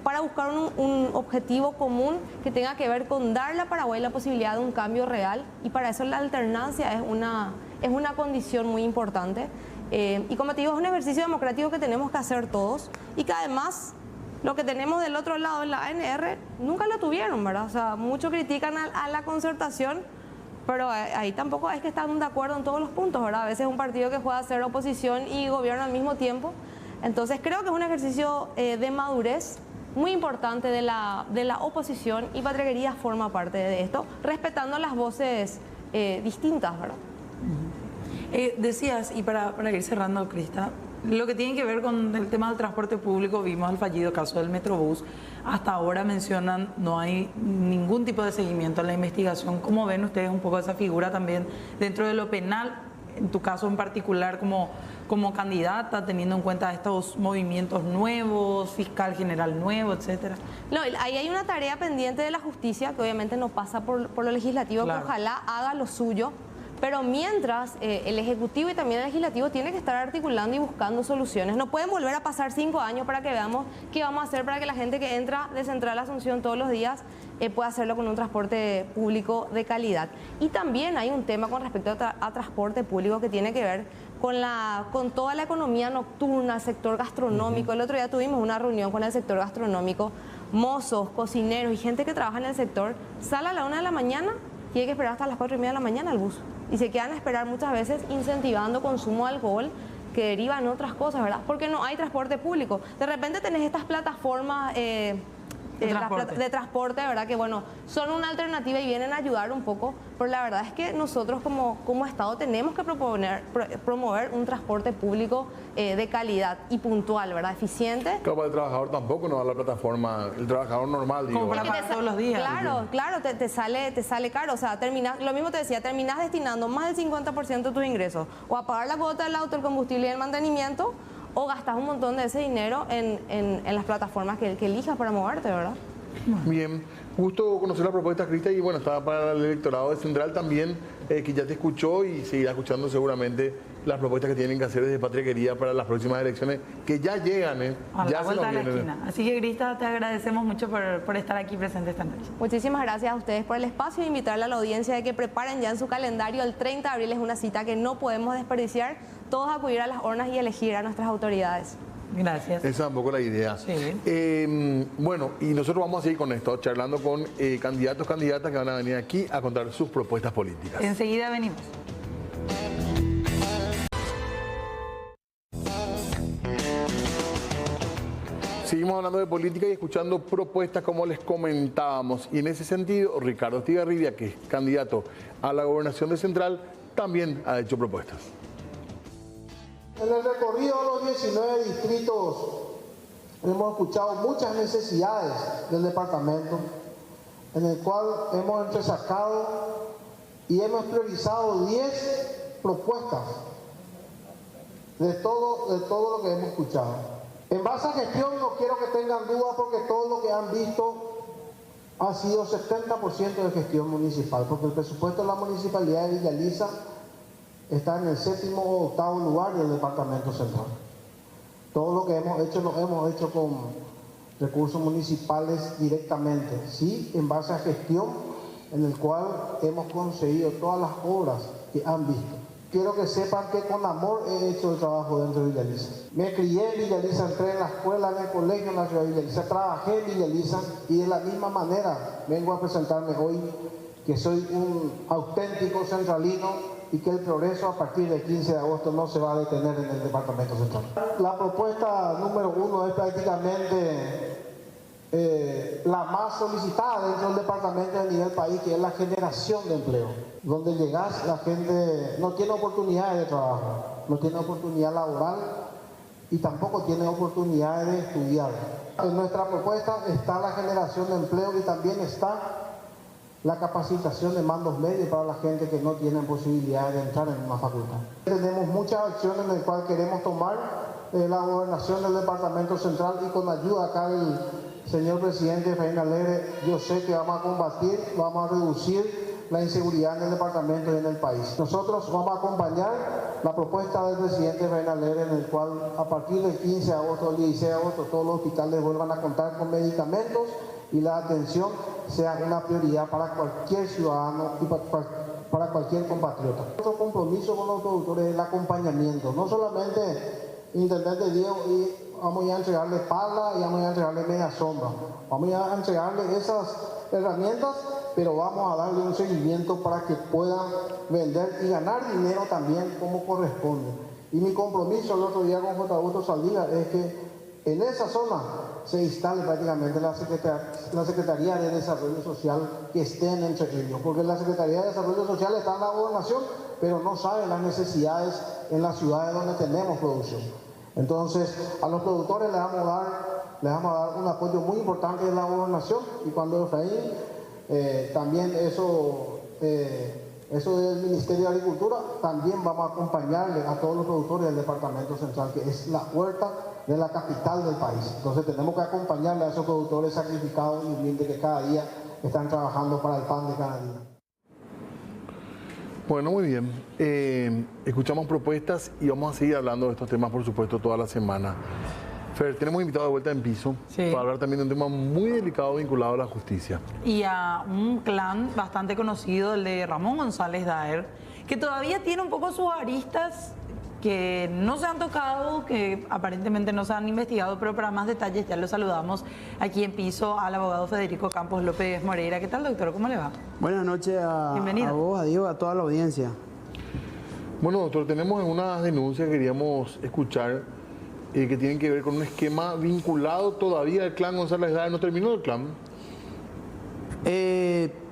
S14: para buscar un objetivo común que tenga que ver con darle a Paraguay la posibilidad de un cambio real, y para eso la alternancia es una condición muy importante. Y como te digo, es un ejercicio democrático que tenemos que hacer todos, y que además lo que tenemos del otro lado en la ANR nunca lo tuvieron, ¿verdad? O sea, muchos critican a la concertación, pero ahí tampoco es que están de acuerdo en todos los puntos, ¿verdad? A veces es un partido que juega a ser oposición y gobierno al mismo tiempo. Entonces creo que es un ejercicio de madurez muy importante de la oposición, y Patriquería forma parte de esto, respetando las voces distintas, ¿verdad?
S2: Decías, y para ir cerrando, Crista, Lo que tiene que ver con el tema del transporte público, vimos el fallido caso del Metrobús. Hasta ahora mencionan, no hay ningún tipo de seguimiento en la investigación. ¿Cómo ven ustedes un poco esa figura también dentro de lo penal? En tu caso en particular como candidata, teniendo en cuenta estos movimientos nuevos, fiscal general nuevo, etcétera.
S14: No, ahí hay una tarea pendiente de la justicia que obviamente no pasa por lo legislativo, claro, que ojalá haga lo suyo. Pero mientras el Ejecutivo y también el Legislativo tienen que estar articulando y buscando soluciones. No pueden volver a pasar 5 años para que veamos qué vamos a hacer para que la gente que entra de Central Asunción todos los días pueda hacerlo con un transporte público de calidad. Y también hay un tema con respecto a transporte público que tiene que ver con toda la economía nocturna, el sector gastronómico. El otro día tuvimos una reunión con el sector gastronómico, mozos, cocineros y gente que trabaja en el sector. Sale a la 1 de la mañana, tiene que esperar hasta las 4:30 de la mañana el bus. Y se quedan a esperar muchas veces incentivando consumo de alcohol que deriva en otras cosas, ¿verdad? Porque no hay transporte público. De repente tenés estas plataformas de transporte, ¿verdad? Que bueno, son una alternativa y vienen a ayudar un poco, pero la verdad es que nosotros como Estado tenemos que promover un transporte público de calidad y puntual, ¿verdad? Eficiente.
S1: Claro, para el trabajador tampoco no da la plataforma, el trabajador normal, digo.
S2: Como para pagar todos los días.
S14: Claro, te sale caro, o sea, lo mismo te decía, terminás destinando más del 50% de tus ingresos o a pagar la cuota del auto, el combustible y el mantenimiento, o gastas un montón de ese dinero en las plataformas que elijas para moverte, ¿verdad?
S1: Bien, gusto conocer la propuesta, Crista, y bueno, estaba para el electorado de Central también, que ya te escuchó y seguirá escuchando seguramente las propuestas que tienen que hacer desde Patria Querida para las próximas elecciones, que ya llegan,
S2: ya se nos vienen. Así que, Crista, te agradecemos mucho por estar aquí presente esta noche.
S14: Muchísimas gracias a ustedes por el espacio e invitarle a la audiencia de que preparen ya en su calendario. El 30 de abril es una cita que no podemos desperdiciar, todos acudir a las urnas y elegir a nuestras autoridades.
S2: Gracias.
S1: Esa es un poco la idea.
S2: Sí.
S1: Bueno, y nosotros vamos a seguir con esto, charlando con candidatos, candidatas que van a venir aquí a contar sus propuestas políticas.
S2: Enseguida venimos.
S1: Seguimos hablando de política y escuchando propuestas como les comentábamos. Y en ese sentido, Ricardo Estigarribia, que es candidato a la gobernación de Central, también ha hecho propuestas.
S15: En el recorrido de los 19 distritos hemos escuchado muchas necesidades del departamento, en el cual hemos entresacado y hemos priorizado 10 propuestas de todo lo que hemos escuchado. En base a gestión no quiero que tengan dudas porque todo lo que han visto ha sido 70% de gestión municipal, porque el presupuesto de la Municipalidad de Villa Elisa está en el 7º o 8º lugar del Departamento Central. Todo lo que hemos hecho lo hemos hecho con recursos municipales directamente, sí, en base a gestión, en el cual hemos conseguido todas las obras que han visto. Quiero que sepan que con amor he hecho el trabajo dentro de Villa Elisa. Me crié en Villa Elisa, entré en la escuela, en el colegio en la ciudad de Villa Elisa, trabajé en Villa Elisa y de la misma manera vengo a presentarme hoy que soy un auténtico centralino y que el progreso a partir del 15 de agosto no se va a detener en el Departamento Central. La propuesta número 1 es prácticamente la más solicitada dentro del departamento a nivel país, que es la generación de empleo. Donde llegás, la gente no tiene oportunidades de trabajo, no tiene oportunidad laboral y tampoco tiene oportunidades de estudiar. En nuestra propuesta está la generación de empleo y también está la capacitación de mandos medios para la gente que no tiene posibilidad de entrar en una facultad. Tenemos muchas acciones en las cuales queremos tomar la gobernación del Departamento Central y con ayuda acá del señor presidente Efraín Alegre, yo sé que vamos a combatir, vamos a reducir la inseguridad en el departamento y en el país. Nosotros vamos a acompañar la propuesta del presidente Efraín Alegre, en el cual a partir del 15 de agosto, el 16 de agosto, todos los hospitales vuelvan a contar con medicamentos y la atención sea una prioridad para cualquier ciudadano y para cualquier compatriota. Nuestro compromiso con los productores es el acompañamiento, no solamente Intendente Diego y vamos a entregarle pala y vamos a entregarle media sombra. Vamos a entregarle esas herramientas, pero vamos a darle un seguimiento para que puedan vender y ganar dinero también como corresponde. Y mi compromiso el otro día con J. Augusto Saldívar es que en esa zona se instale prácticamente la Secretaría de Desarrollo Social, que estén entre ellos, porque la Secretaría de Desarrollo Social está en la gobernación, pero no sabe las necesidades en las ciudades donde tenemos producción. Entonces, a los productores les vamos a dar un apoyo muy importante de la gobernación, y cuando Efraín, también eso del Ministerio de Agricultura, también vamos a acompañarle a todos los productores del Departamento Central, que es la puerta de la capital del país. Entonces tenemos que acompañarle a esos productores sacrificados y humildes que cada día están trabajando para el pan de cada día.
S1: Bueno, muy bien. Escuchamos propuestas y vamos a seguir hablando de estos temas, por supuesto, toda la semana. Fer, tenemos invitado de vuelta en piso para hablar también de un tema muy delicado vinculado a la justicia.
S2: Y a un clan bastante conocido, el de Ramón González Daer, que todavía tiene un poco sus aristas que no se han tocado, que aparentemente no se han investigado, pero para más detalles ya lo saludamos aquí en piso al abogado Federico Campos López Moreira. ¿Qué tal, doctor? ¿Cómo le va?
S16: Buenas noches a vos, a Diego, a toda la audiencia.
S1: Bueno, doctor, tenemos unas denuncias que queríamos escuchar que tienen que ver con un esquema vinculado todavía al clan González Daer. ¿No terminó el clan?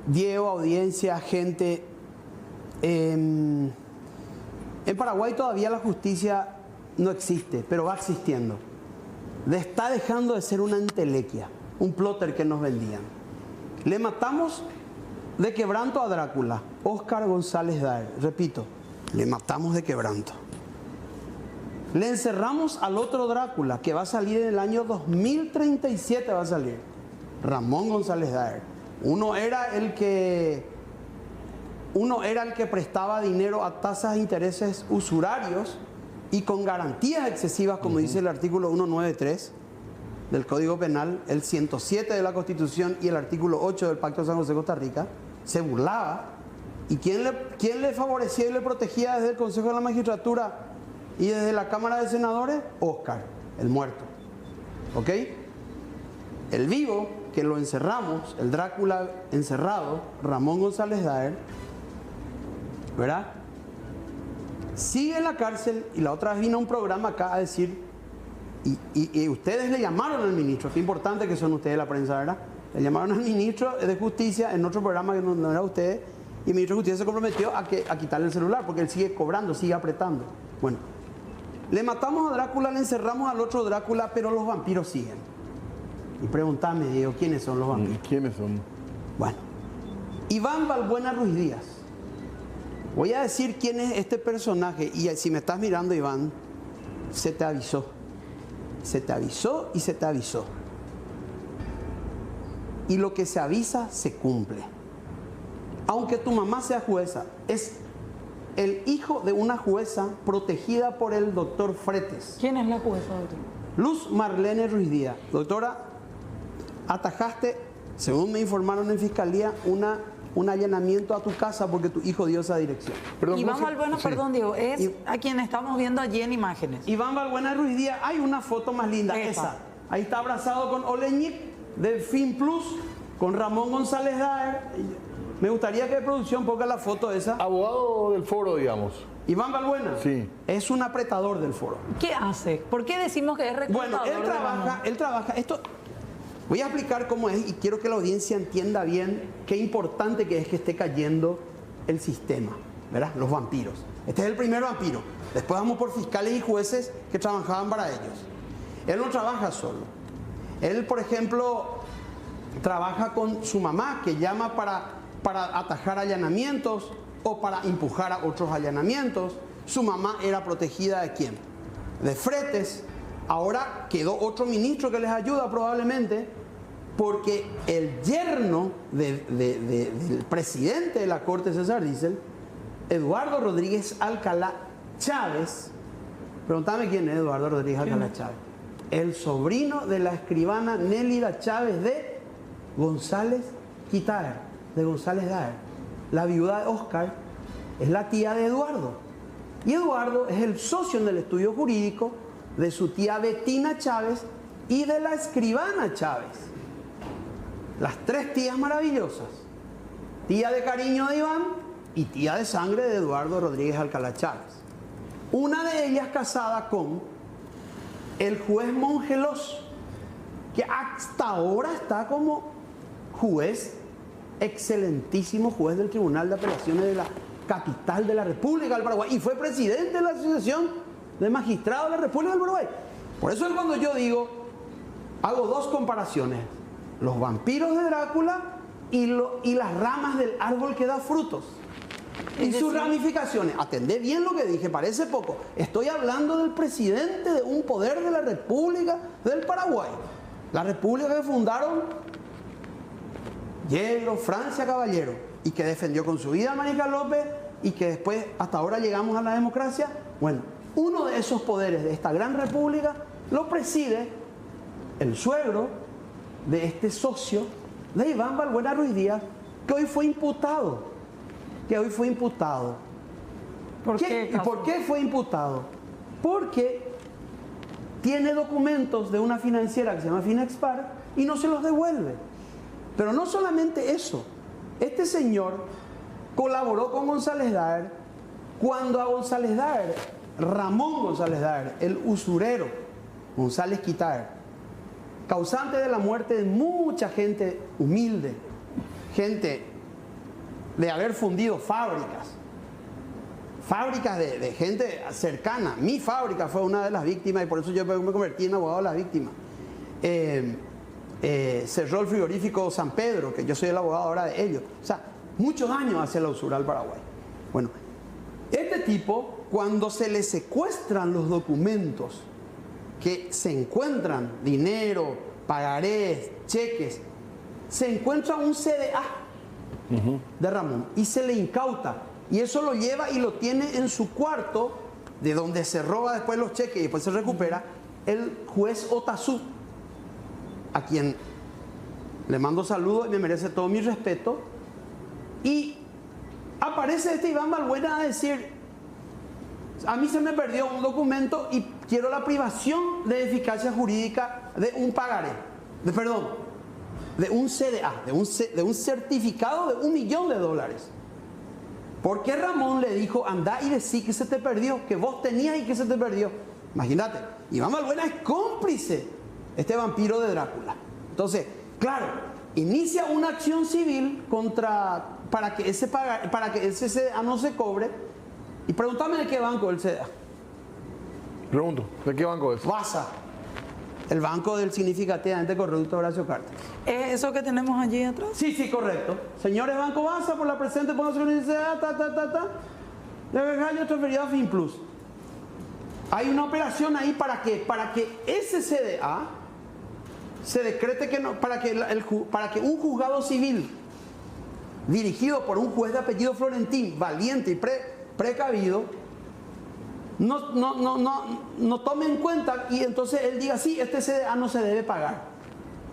S16: Diego, audiencia, gente... En Paraguay todavía la justicia no existe, pero va existiendo. Está dejando de ser una entelequia, un plotter que nos vendían. Le matamos de quebranto a Drácula, Óscar González Daer. Repito, le matamos de quebranto. Le encerramos al otro Drácula, que va a salir en el año 2037, va a salir. Ramón González Daer. Uno era el que prestaba dinero a tasas de intereses usurarios y con garantías excesivas, como dice el artículo 193 del Código Penal, el 107 de la Constitución y el artículo 8 del Pacto de San José de Costa Rica. Se burlaba. ¿Y quién le favorecía y le protegía desde el Consejo de la Magistratura y desde la Cámara de Senadores? Óscar, el muerto. ¿Ok? El vivo, que lo encerramos, el Drácula encerrado, Ramón González Daer, ¿verdad? Sigue en la cárcel, y la otra vez vino a un programa acá a decir, y ustedes le llamaron al ministro, qué importante que son ustedes la prensa, ¿verdad? Le llamaron al ministro de Justicia en otro programa que no era ustedes, y el ministro de Justicia se comprometió a quitarle el celular, porque él sigue cobrando, sigue apretando. Bueno, le matamos a Drácula, le encerramos al otro Drácula, pero los vampiros siguen. Y pregúntame, Diego, ¿quiénes son los vampiros?
S1: ¿Quiénes son?
S16: Bueno, Iván Balbuena Ruiz Díaz. Voy a decir quién es este personaje, y si me estás mirando, Iván, se te avisó. Se te avisó y se te avisó. Y lo que se avisa se cumple. Aunque tu mamá sea jueza, es el hijo de una jueza protegida por el doctor Fretes.
S2: ¿Quién es la jueza, doctor?
S16: Luz Marlene Ruiz Díaz. Doctora, atajaste, según me informaron en Fiscalía, un allanamiento a tu casa porque tu hijo dio esa dirección.
S2: Iván Balbuena, perdón, Diego, es a quien estamos viendo allí en imágenes.
S16: Iván Balbuena Ruiz Díaz, hay una foto más linda, esa. Ahí está abrazado con Oleñic de Fin Plus, con Ramón González Daer. Me gustaría que de producción ponga la foto esa.
S1: Abogado del foro, digamos.
S16: Iván Balbuena.
S1: Sí.
S16: Es un apretador del foro.
S2: ¿Qué hace? ¿Por qué decimos que es reclutador?
S16: Bueno, él trabaja, esto... Voy a explicar cómo es y quiero que la audiencia entienda bien qué importante que es que esté cayendo el sistema, ¿verdad? Los vampiros. Este es el primer vampiro. Después vamos por fiscales y jueces que trabajaban para ellos. Él no trabaja solo. Él, por ejemplo, trabaja con su mamá, que llama para atajar allanamientos o para empujar a otros allanamientos. Su mamá era protegida ¿de quién? De Fretes. Ahora quedó otro ministro que les ayuda probablemente, porque el yerno del presidente de la Corte, César Diesel, Eduardo Rodríguez Alcalá Chávez, pregúntame quién es Eduardo Rodríguez Alcalá Chávez, el sobrino de la escribana Nélida Chávez de González Quitaer, de González Daer. La viuda de Óscar es la tía de Eduardo, y Eduardo es el socio en el estudio jurídico de su tía Betina Chávez y de la escribana Chávez. Las tres tías maravillosas. Tía de cariño de Iván y tía de sangre de Eduardo Rodríguez Alcalá Chávez. Una de ellas casada con el juez Mongelos, que hasta ahora está como juez, excelentísimo juez del Tribunal de Apelaciones de la capital de la República del Paraguay, y fue presidente de la Asociación de magistrado de la República del Uruguay. Por eso es cuando yo digo, hago dos comparaciones, los vampiros de Drácula y las ramas del árbol que da frutos. Y sus ramificaciones. Atendé bien lo que dije, parece poco. Estoy hablando del presidente de un poder de la República del Paraguay. La república que fundaron Yegro, Francia Caballero, y que defendió con su vida a Mariscal López, y que después, hasta ahora llegamos a la democracia. Bueno, uno de esos poderes de esta gran república lo preside el suegro de este socio de Iván Balbuena Ruiz Díaz, que hoy fue imputado. ¿Por qué fue imputado? Porque tiene documentos de una financiera que se llama Finexpar y no se los devuelve. Pero no solamente eso, este señor colaboró con González Daer cuando a González Daer, Ramón González Daer, el usurero González Quitaer, causante de la muerte de mucha gente humilde, gente de haber fundido fábricas de gente cercana. Mi fábrica fue una de las víctimas y por eso yo me convertí en abogado de las víctimas. Cerró el frigorífico San Pedro, que yo soy el abogado ahora de ellos. O sea, muchos años hacia la usura al Paraguay. Bueno, este tipo, cuando se le secuestran los documentos que se encuentran, dinero, pagarés, cheques, se encuentra un CDA de Ramón y se le incauta, y eso lo lleva y lo tiene en su cuarto, de donde se roba después los cheques y después se recupera, el juez Otazú, a quien le mando saludos y me merece todo mi respeto. Y aparece este Iván Balbuena a decir: a mí se me perdió un documento y quiero la privación de eficacia jurídica de un pagaré, de un CDA, de un certificado de $1 millón. ¿Por qué Ramón le dijo: anda y decí que se te perdió, que vos tenías y que se te perdió? Imagínate, Iván Balbuena es cómplice, este vampiro de Drácula. Entonces, claro, inicia una acción civil para que ese CDA no se cobre. Y pregúntame de qué banco es el CDA.
S1: Pregunto, ¿de qué banco es?
S16: BASA, el banco del significativamente corrupto Horacio Cartes.
S2: ¿Es eso que tenemos allí atrás?
S16: Sí, correcto. Señores Banco BASA, por la presente pongan su CDA, debe dejar transferido a FinPlus. Hay una operación ahí para que ese CDA se decrete que no, para que un juzgado civil dirigido por un juez de apellido Florentín, valiente y precavido, no tome en cuenta, y entonces él diga: sí, este CDA no se debe pagar.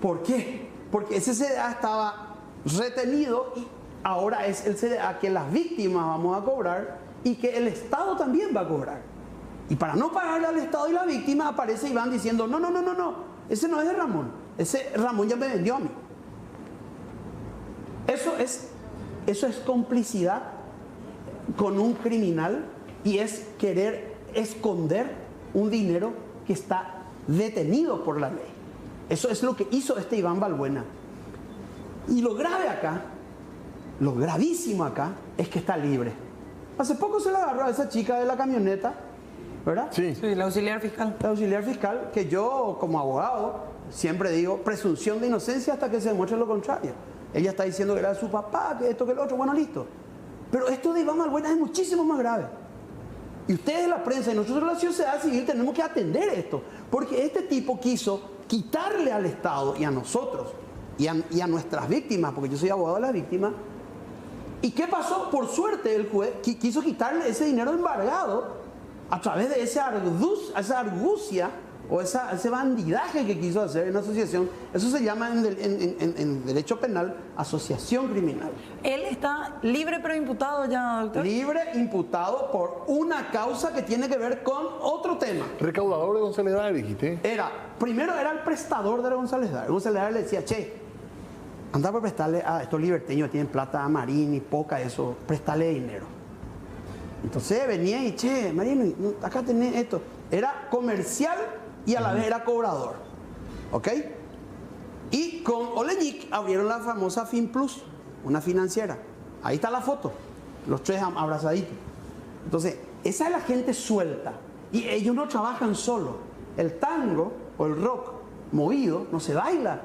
S16: ¿Por qué? Porque ese CDA estaba retenido y ahora es el CDA que las víctimas vamos a cobrar y que el Estado también va a cobrar. Y para no pagarle al Estado y la víctima, aparece Iván diciendo: no, ese no es de Ramón, ese Ramón ya me vendió a mí. Eso es complicidad con un criminal y es querer esconder un dinero que está detenido por la ley. Eso es lo que hizo este Iván Balbuena. Y lo grave acá, lo gravísimo acá, es que está libre. Hace poco se le agarró a esa chica de la camioneta, ¿verdad?
S2: Sí, la auxiliar fiscal.
S16: La auxiliar fiscal, que yo como abogado siempre digo presunción de inocencia hasta que se demuestre lo contrario. Ella está diciendo que era su papá, que esto, que lo otro, bueno, listo. Pero esto de Iván Balbuena es muchísimo más grave. Y ustedes, la prensa y nosotros, la sociedad civil, tenemos que atender esto. Porque este tipo quiso quitarle al Estado y a nosotros y a nuestras víctimas, porque yo soy abogado de las víctimas. ¿Y qué pasó? Por suerte el juez quiso quitarle ese dinero embargado a través de esa argucia o ese bandidaje que quiso hacer en asociación. Eso se llama en derecho penal asociación criminal.
S2: ¿Él está libre pero imputado ya, doctor?
S16: Libre, imputado por una causa que tiene que ver con otro tema.
S1: Recaudador de González Daer, dijiste.
S16: Primero era el prestador de González Daer. González Daer le decía: che, anda por prestarle a estos liberteños que tienen plata a Marín y poca eso, prestarle dinero. Entonces venía y: che, Marín, acá tenés esto. Era comercial y a la vez era cobrador. ¿Ok? Y con Oleñic abrieron la famosa FinPlus, una financiera. Ahí está la foto, los tres abrazaditos. Entonces, esa es la gente suelta. Y ellos no trabajan solo. El tango o el rock movido no se baila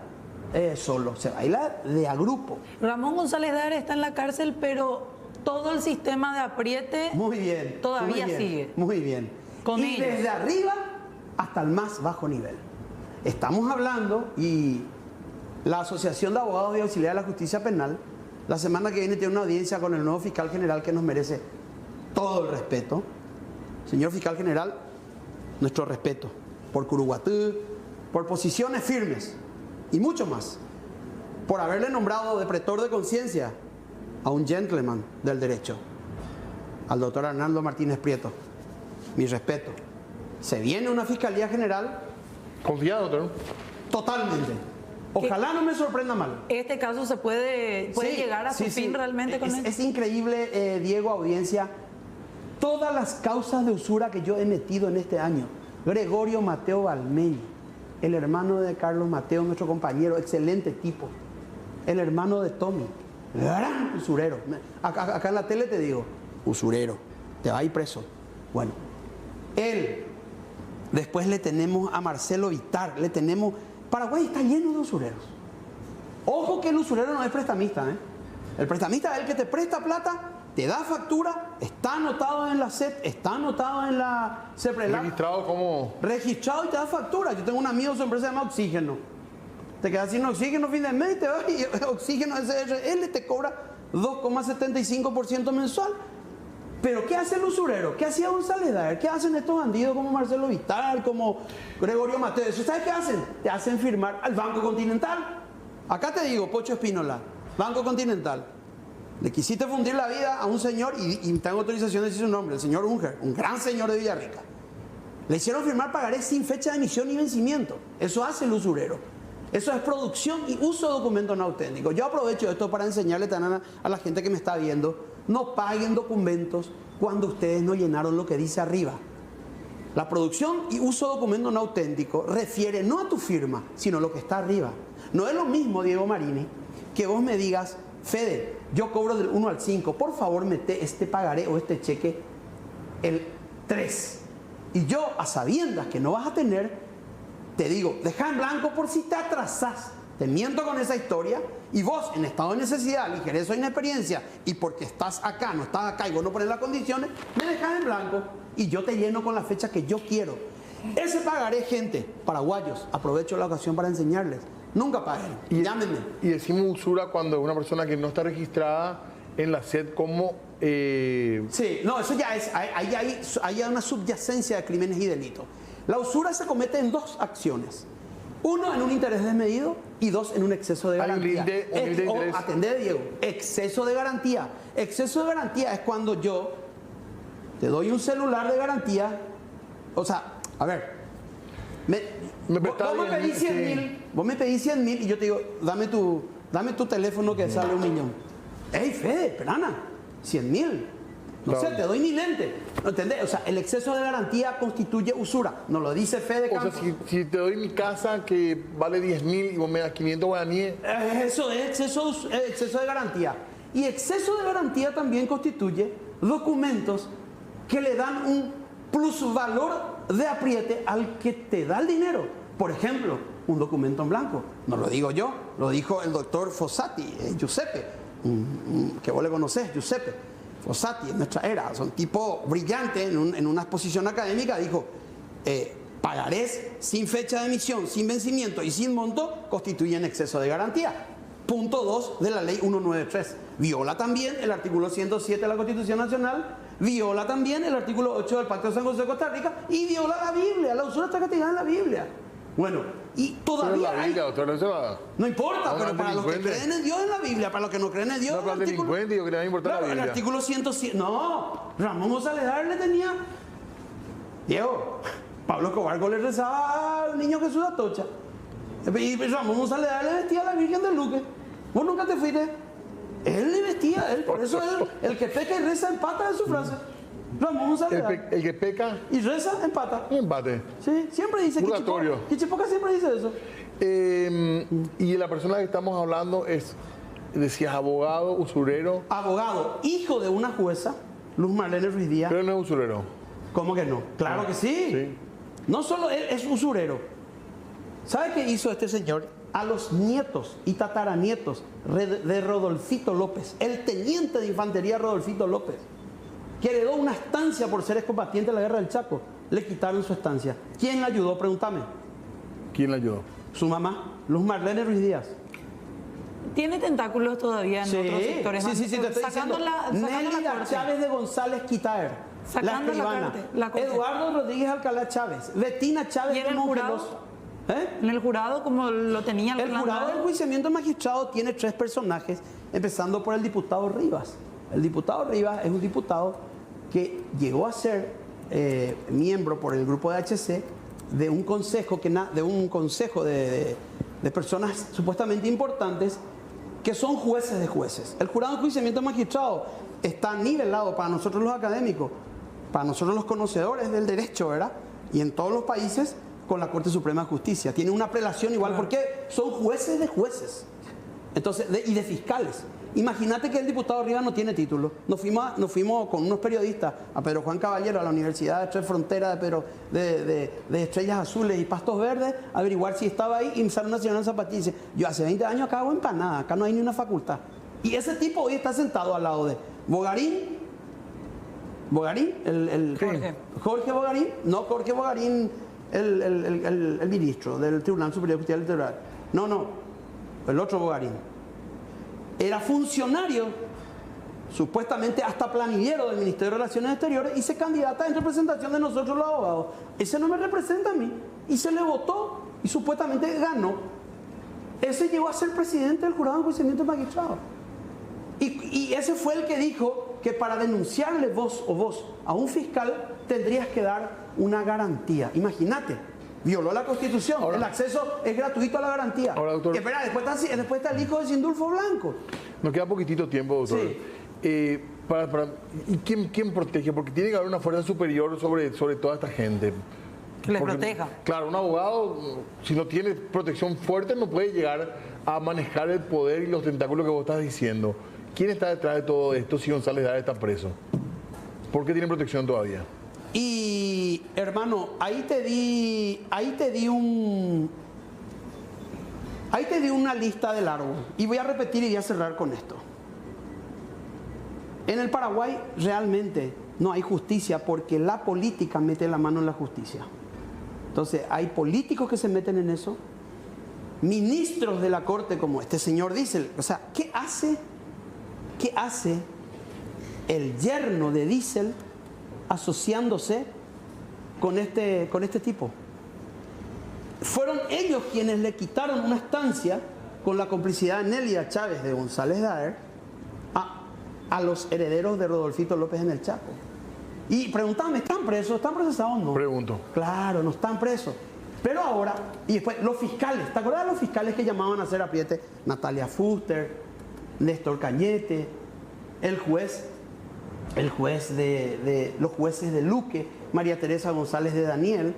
S16: solo, se baila de a grupo.
S2: Ramón González Dare está en la cárcel, pero todo el sistema de apriete
S16: muy bien,
S2: todavía
S16: muy bien,
S2: sigue.
S16: Muy bien.
S2: Con
S16: y
S2: ellos.
S16: Desde arriba hasta el más bajo nivel. Estamos hablando, y la Asociación de Abogados y Auxiliares de la Justicia Penal, la semana que viene tiene una audiencia con el nuevo fiscal general que nos merece todo el respeto. Señor fiscal general, nuestro respeto por Curuguatú, por posiciones firmes y mucho más, por haberle nombrado de pretor de conciencia a un gentleman del derecho, al doctor Arnaldo Martínez Prieto. Mi respeto. Se viene una fiscalía general.
S1: ¿Confiado, doctor?
S16: Totalmente. Ojalá no me sorprenda mal.
S2: ¿Este caso se puede llegar a su fin realmente con él?
S16: Es increíble, Diego, audiencia, todas las causas de usura que yo he metido en este año. Gregorio Mateo Balmey, el hermano de Carlos Mateo, nuestro compañero, excelente tipo. El hermano de Tommy, gran usurero. Acá en la tele te digo, usurero, te va a ir preso. Bueno, él. Después le tenemos a Marcelo Vitar, le tenemos... Paraguay está lleno de usureros. Ojo que el usurero no es prestamista, ¿eh? El prestamista es el que te presta plata, te da factura, está anotado en la SET, está anotado en la CEPRELAC.
S1: ¿Registrado como?
S16: Registrado y te da factura. Yo tengo un amigo, su empresa se llama Oxígeno. Te quedas sin oxígeno fin de mes y te vas y Oxígeno SRL te cobra 2,75% mensual. Pero ¿qué hace el usurero? ¿Qué hacía González Dare? ¿Qué hacen estos bandidos como Marcelo Vital, como Gregorio Mateo? ¿Sabes qué hacen? Te hacen firmar al Banco Continental. Acá te digo, Pocho Espínola, Banco Continental. Le quisiste fundir la vida a un señor, y tengo autorización de decir su nombre, el señor Unger, un gran señor de Villarrica. Le hicieron firmar pagarés sin fecha de emisión ni vencimiento. Eso hace el usurero. Eso es producción y uso de documentos no auténticos. Yo aprovecho esto para enseñarle también a la gente que me está viendo: no paguen documentos cuando ustedes no llenaron lo que dice arriba. La producción y uso de documentos no auténticos refiere no a tu firma, sino a lo que está arriba. No es lo mismo, Diego Marini, que vos me digas: Fede, yo cobro del 1 al 5, por favor mete este pagaré o este cheque el 3. Y yo, a sabiendas que no vas a tener, te digo, deja en blanco por si te atrasás. Te miento con esa historia, y vos, en estado de necesidad, ligereza o inexperiencia, y porque estás acá, no estás acá y vos no pones las condiciones, me dejas en blanco y yo te lleno con la fecha que yo quiero. Ese pagaré, gente, paraguayos, aprovecho la ocasión para enseñarles: nunca paguen, llámenme.
S1: Y decimos usura cuando una persona que no está registrada en la SED como...
S16: Sí, no, eso ya es, hay una subyacencia de crímenes y delitos. La usura se comete en dos acciones: uno, en un interés desmedido, y dos, en un exceso de garantía. Atendé, Diego. Exceso de garantía. Exceso de garantía es cuando yo te doy un celular de garantía. O sea, a ver, vos me pedís 100.000, vos me pedís 100.000 y yo te digo, dame tu teléfono que sale 1 millón. ¡Ey, Fede, perana! 100.000. No sé, te doy mi lente. ¿No entendés? O sea, el exceso de garantía constituye usura. Nos lo dice Fede Campos.
S1: O sea, si te doy mi casa que vale 10.000 y vos me das 500 guaraníes...
S16: Eso es exceso de garantía. Y exceso de garantía también constituye documentos que le dan un plusvalor de apriete al que te da el dinero. Por ejemplo, un documento en blanco. No lo digo yo, lo dijo el doctor Fossati, Giuseppe, que vos le conocés, Giuseppe. Fossati, en nuestra era, es un tipo brillante en una exposición académica, dijo: pagarés sin fecha de emisión, sin vencimiento y sin monto constituyen exceso de garantía. Punto 2 de la ley 193. Viola también el artículo 107 de la Constitución Nacional, viola también el artículo 8 del Pacto de San José de Costa Rica y viola la Biblia. La usura está castigada en la Biblia. Bueno, y todavía
S1: la Biblia, doctor,
S16: no importa, pero para los que creen en Dios en la Biblia, para los que no creen en Dios...
S1: No, para el delincuente, yo creo que no importa la Biblia.
S16: El artículo 107... No, Ramón González Dare le tenía... Diego, Pablo Escobar le rezaba al niño Jesús de Atocha. Y Ramón González Dare le vestía a la Virgen de Luque. Vos nunca te fuiste. Él le vestía, por eso el que peca y reza empata de su frase. Ramón González Dare.
S1: El que peca
S16: y reza empata.
S1: Empate.
S16: Sí, siempre dice Quichipoca siempre dice eso.
S1: Y la persona que estamos hablando es, decías, abogado, usurero.
S16: Abogado, hijo de una jueza, Luz Marlene Ruiz Díaz.
S1: Pero no es usurero.
S16: ¿Cómo que no? Claro que sí. No solo él es usurero. ¿Sabe qué hizo este señor? A los nietos y tataranietos de Rodolfito López, el teniente de infantería Rodolfito López, que heredó una estancia por ser excombatiente de la guerra del Chaco, le quitaron su estancia. ¿Quién le ayudó? Pregúntame.
S1: ¿Quién le ayudó?
S16: Su mamá, Luz Marlene Ruiz Díaz.
S2: Tiene tentáculos todavía en otros sectores.
S16: Sí, te estoy
S2: sacando
S16: diciendo. Nélida Chávez de González Quitaer,
S2: sacando
S16: la corte. Eduardo Rodríguez Alcalá Chávez, Betina Chávez de Mongelos.
S2: En el jurado, como lo tenía
S16: el jurado del enjuiciamiento magistrado tiene 3 personajes, empezando por el diputado Rivas. El diputado Rivas es un diputado que llegó a ser miembro por el grupo de HC de un consejo de personas supuestamente importantes que son jueces de jueces. El jurado de enjuiciamiento magistrado está nivelado para nosotros los académicos, para nosotros los conocedores del derecho, ¿verdad? Y en todos los países con la Corte Suprema de Justicia. Tiene una prelación igual porque son jueces de jueces. Entonces, y de fiscales. Imagínate que el diputado Rivas no tiene título. Nos fuimos con unos periodistas a Pedro Juan Caballero, a la Universidad de Tres Fronteras de Estrellas Azules y Pastos Verdes, a averiguar si estaba ahí, y me sale una señora en zapatilla y dice: yo hace 20 años acá hago empanada, acá no hay ni una facultad. Y ese tipo hoy está sentado al lado de Bogarín, Jorge Bogarín, no Jorge Bogarín, el ministro del Tribunal Superior de Justicia Electoral. No, el otro Bogarín. Era funcionario, supuestamente hasta planillero del Ministerio de Relaciones Exteriores, y se candidata en representación de nosotros los abogados. Ese no me representa a mí. Y se le votó y supuestamente ganó. Ese llegó a ser presidente del jurado de enjuiciamiento magistrado. Y ese fue el que dijo que para denunciarle vos a un fiscal tendrías que dar una garantía. Imagínate, violó la Constitución. Ahora, el acceso es gratuito a la garantía. Ahora, doctor, espera, después está el hijo de Sindulfo Blanco.
S1: Nos queda poquitito tiempo, doctor. Sí. ¿Y quién protege? Porque tiene que haber una fuerza superior sobre toda esta gente.
S2: Que les proteja.
S1: Claro, un abogado, si no tiene protección fuerte, no puede llegar a manejar el poder y los tentáculos que vos estás diciendo. ¿Quién está detrás de todo esto si González Daer está preso? ¿Por qué tiene protección todavía?
S16: Y, hermano, ahí te di una lista del árbol. Y voy a repetir y voy a cerrar con esto. En el Paraguay realmente no hay justicia porque la política mete la mano en la justicia. Entonces, hay políticos que se meten en eso, ministros de la Corte como este señor Diesel. O sea, ¿qué hace el yerno de Diesel asociándose con este tipo? Fueron ellos quienes le quitaron una estancia con la complicidad de Nélida Chávez de González Daer a los herederos de Rodolfito López en el Chaco. Y preguntame, ¿están presos? ¿Están procesados o no?
S1: Pregunto.
S16: Claro, no están presos. Pero ahora, y después los fiscales, ¿te acuerdas de los fiscales que llamaban a hacer apriete? Natalia Fuster, Néstor Cañete, los jueces de Luque, María Teresa González de Daniel,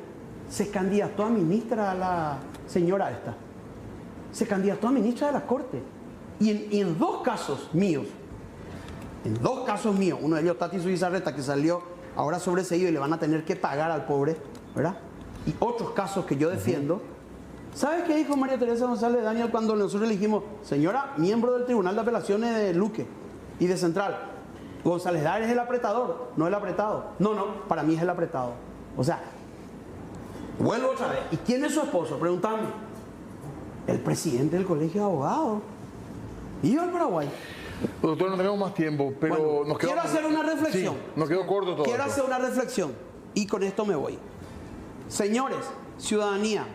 S16: se candidató a ministra a la señora esta. Se candidató a ministra de la Corte. Y en 2 casos míos, uno de ellos Tati Zubizarreta, que salió ahora sobreseído y le van a tener que pagar al pobre, ¿verdad? Y otros casos que yo defiendo. ¿Sabes qué dijo María Teresa González de Daniel cuando nosotros le dijimos: señora, miembro del Tribunal de Apelaciones de Luque y de Central, González Daer es el apretador, no el apretado? No, para mí es el apretado. O sea, vuelvo otra vez. ¿Y quién es su esposo? Preguntame. El presidente del Colegio de Abogados. ¿Y yo al Paraguay?
S1: Doctor, no tenemos más tiempo, pero
S16: bueno,
S1: nos quedó...
S16: Quiero hacer una reflexión.
S1: Sí, nos quedó corto todo.
S16: Quiero hacer una reflexión y con esto me voy. Señores, ciudadanía,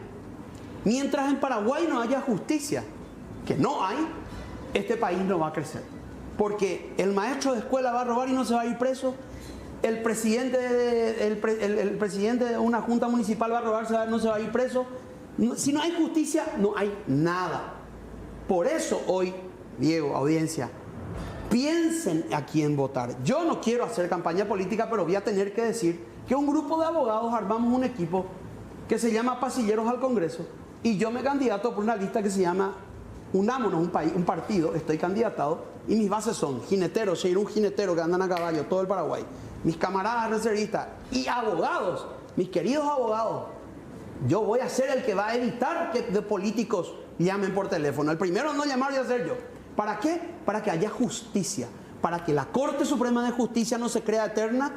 S16: mientras en Paraguay no haya justicia, que no hay, este país no va a crecer. Porque el maestro de escuela va a robar y no se va a ir preso. El presidente de una junta municipal va a robar, no se va a ir preso. Si no hay justicia, no hay nada. Por eso hoy, Diego, audiencia, piensen a quién votar. Yo no quiero hacer campaña política, pero voy a tener que decir que un grupo de abogados armamos un equipo que se llama Pasilleros al Congreso, y yo me candidato por una lista que se llama Unámonos, un partido, estoy candidatado, y mis bases son jineteros, seguir un jinetero que andan a caballo, todo el Paraguay, mis camaradas reservistas y abogados, mis queridos abogados, yo voy a ser el que va a evitar que de políticos llamen por teléfono. El primero en no llamar voy a ser yo. ¿Para qué? Para que haya justicia, para que la Corte Suprema de Justicia no se crea eterna,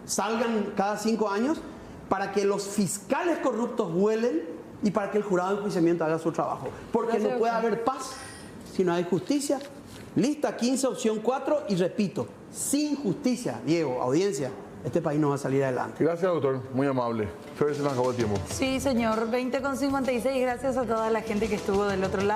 S16: salgan cada 5 años, para que los fiscales corruptos vuelen y para que el jurado de enjuiciamiento haga su trabajo. Porque no puede haber paz si no hay justicia. Lista 15, opción 4, y repito, sin justicia, Diego, audiencia, este país no va a salir adelante.
S1: Gracias, doctor, muy amable. Fer, se nos acabó el tiempo.
S2: Sí, señor, 20:56, gracias a toda la gente que estuvo del otro lado.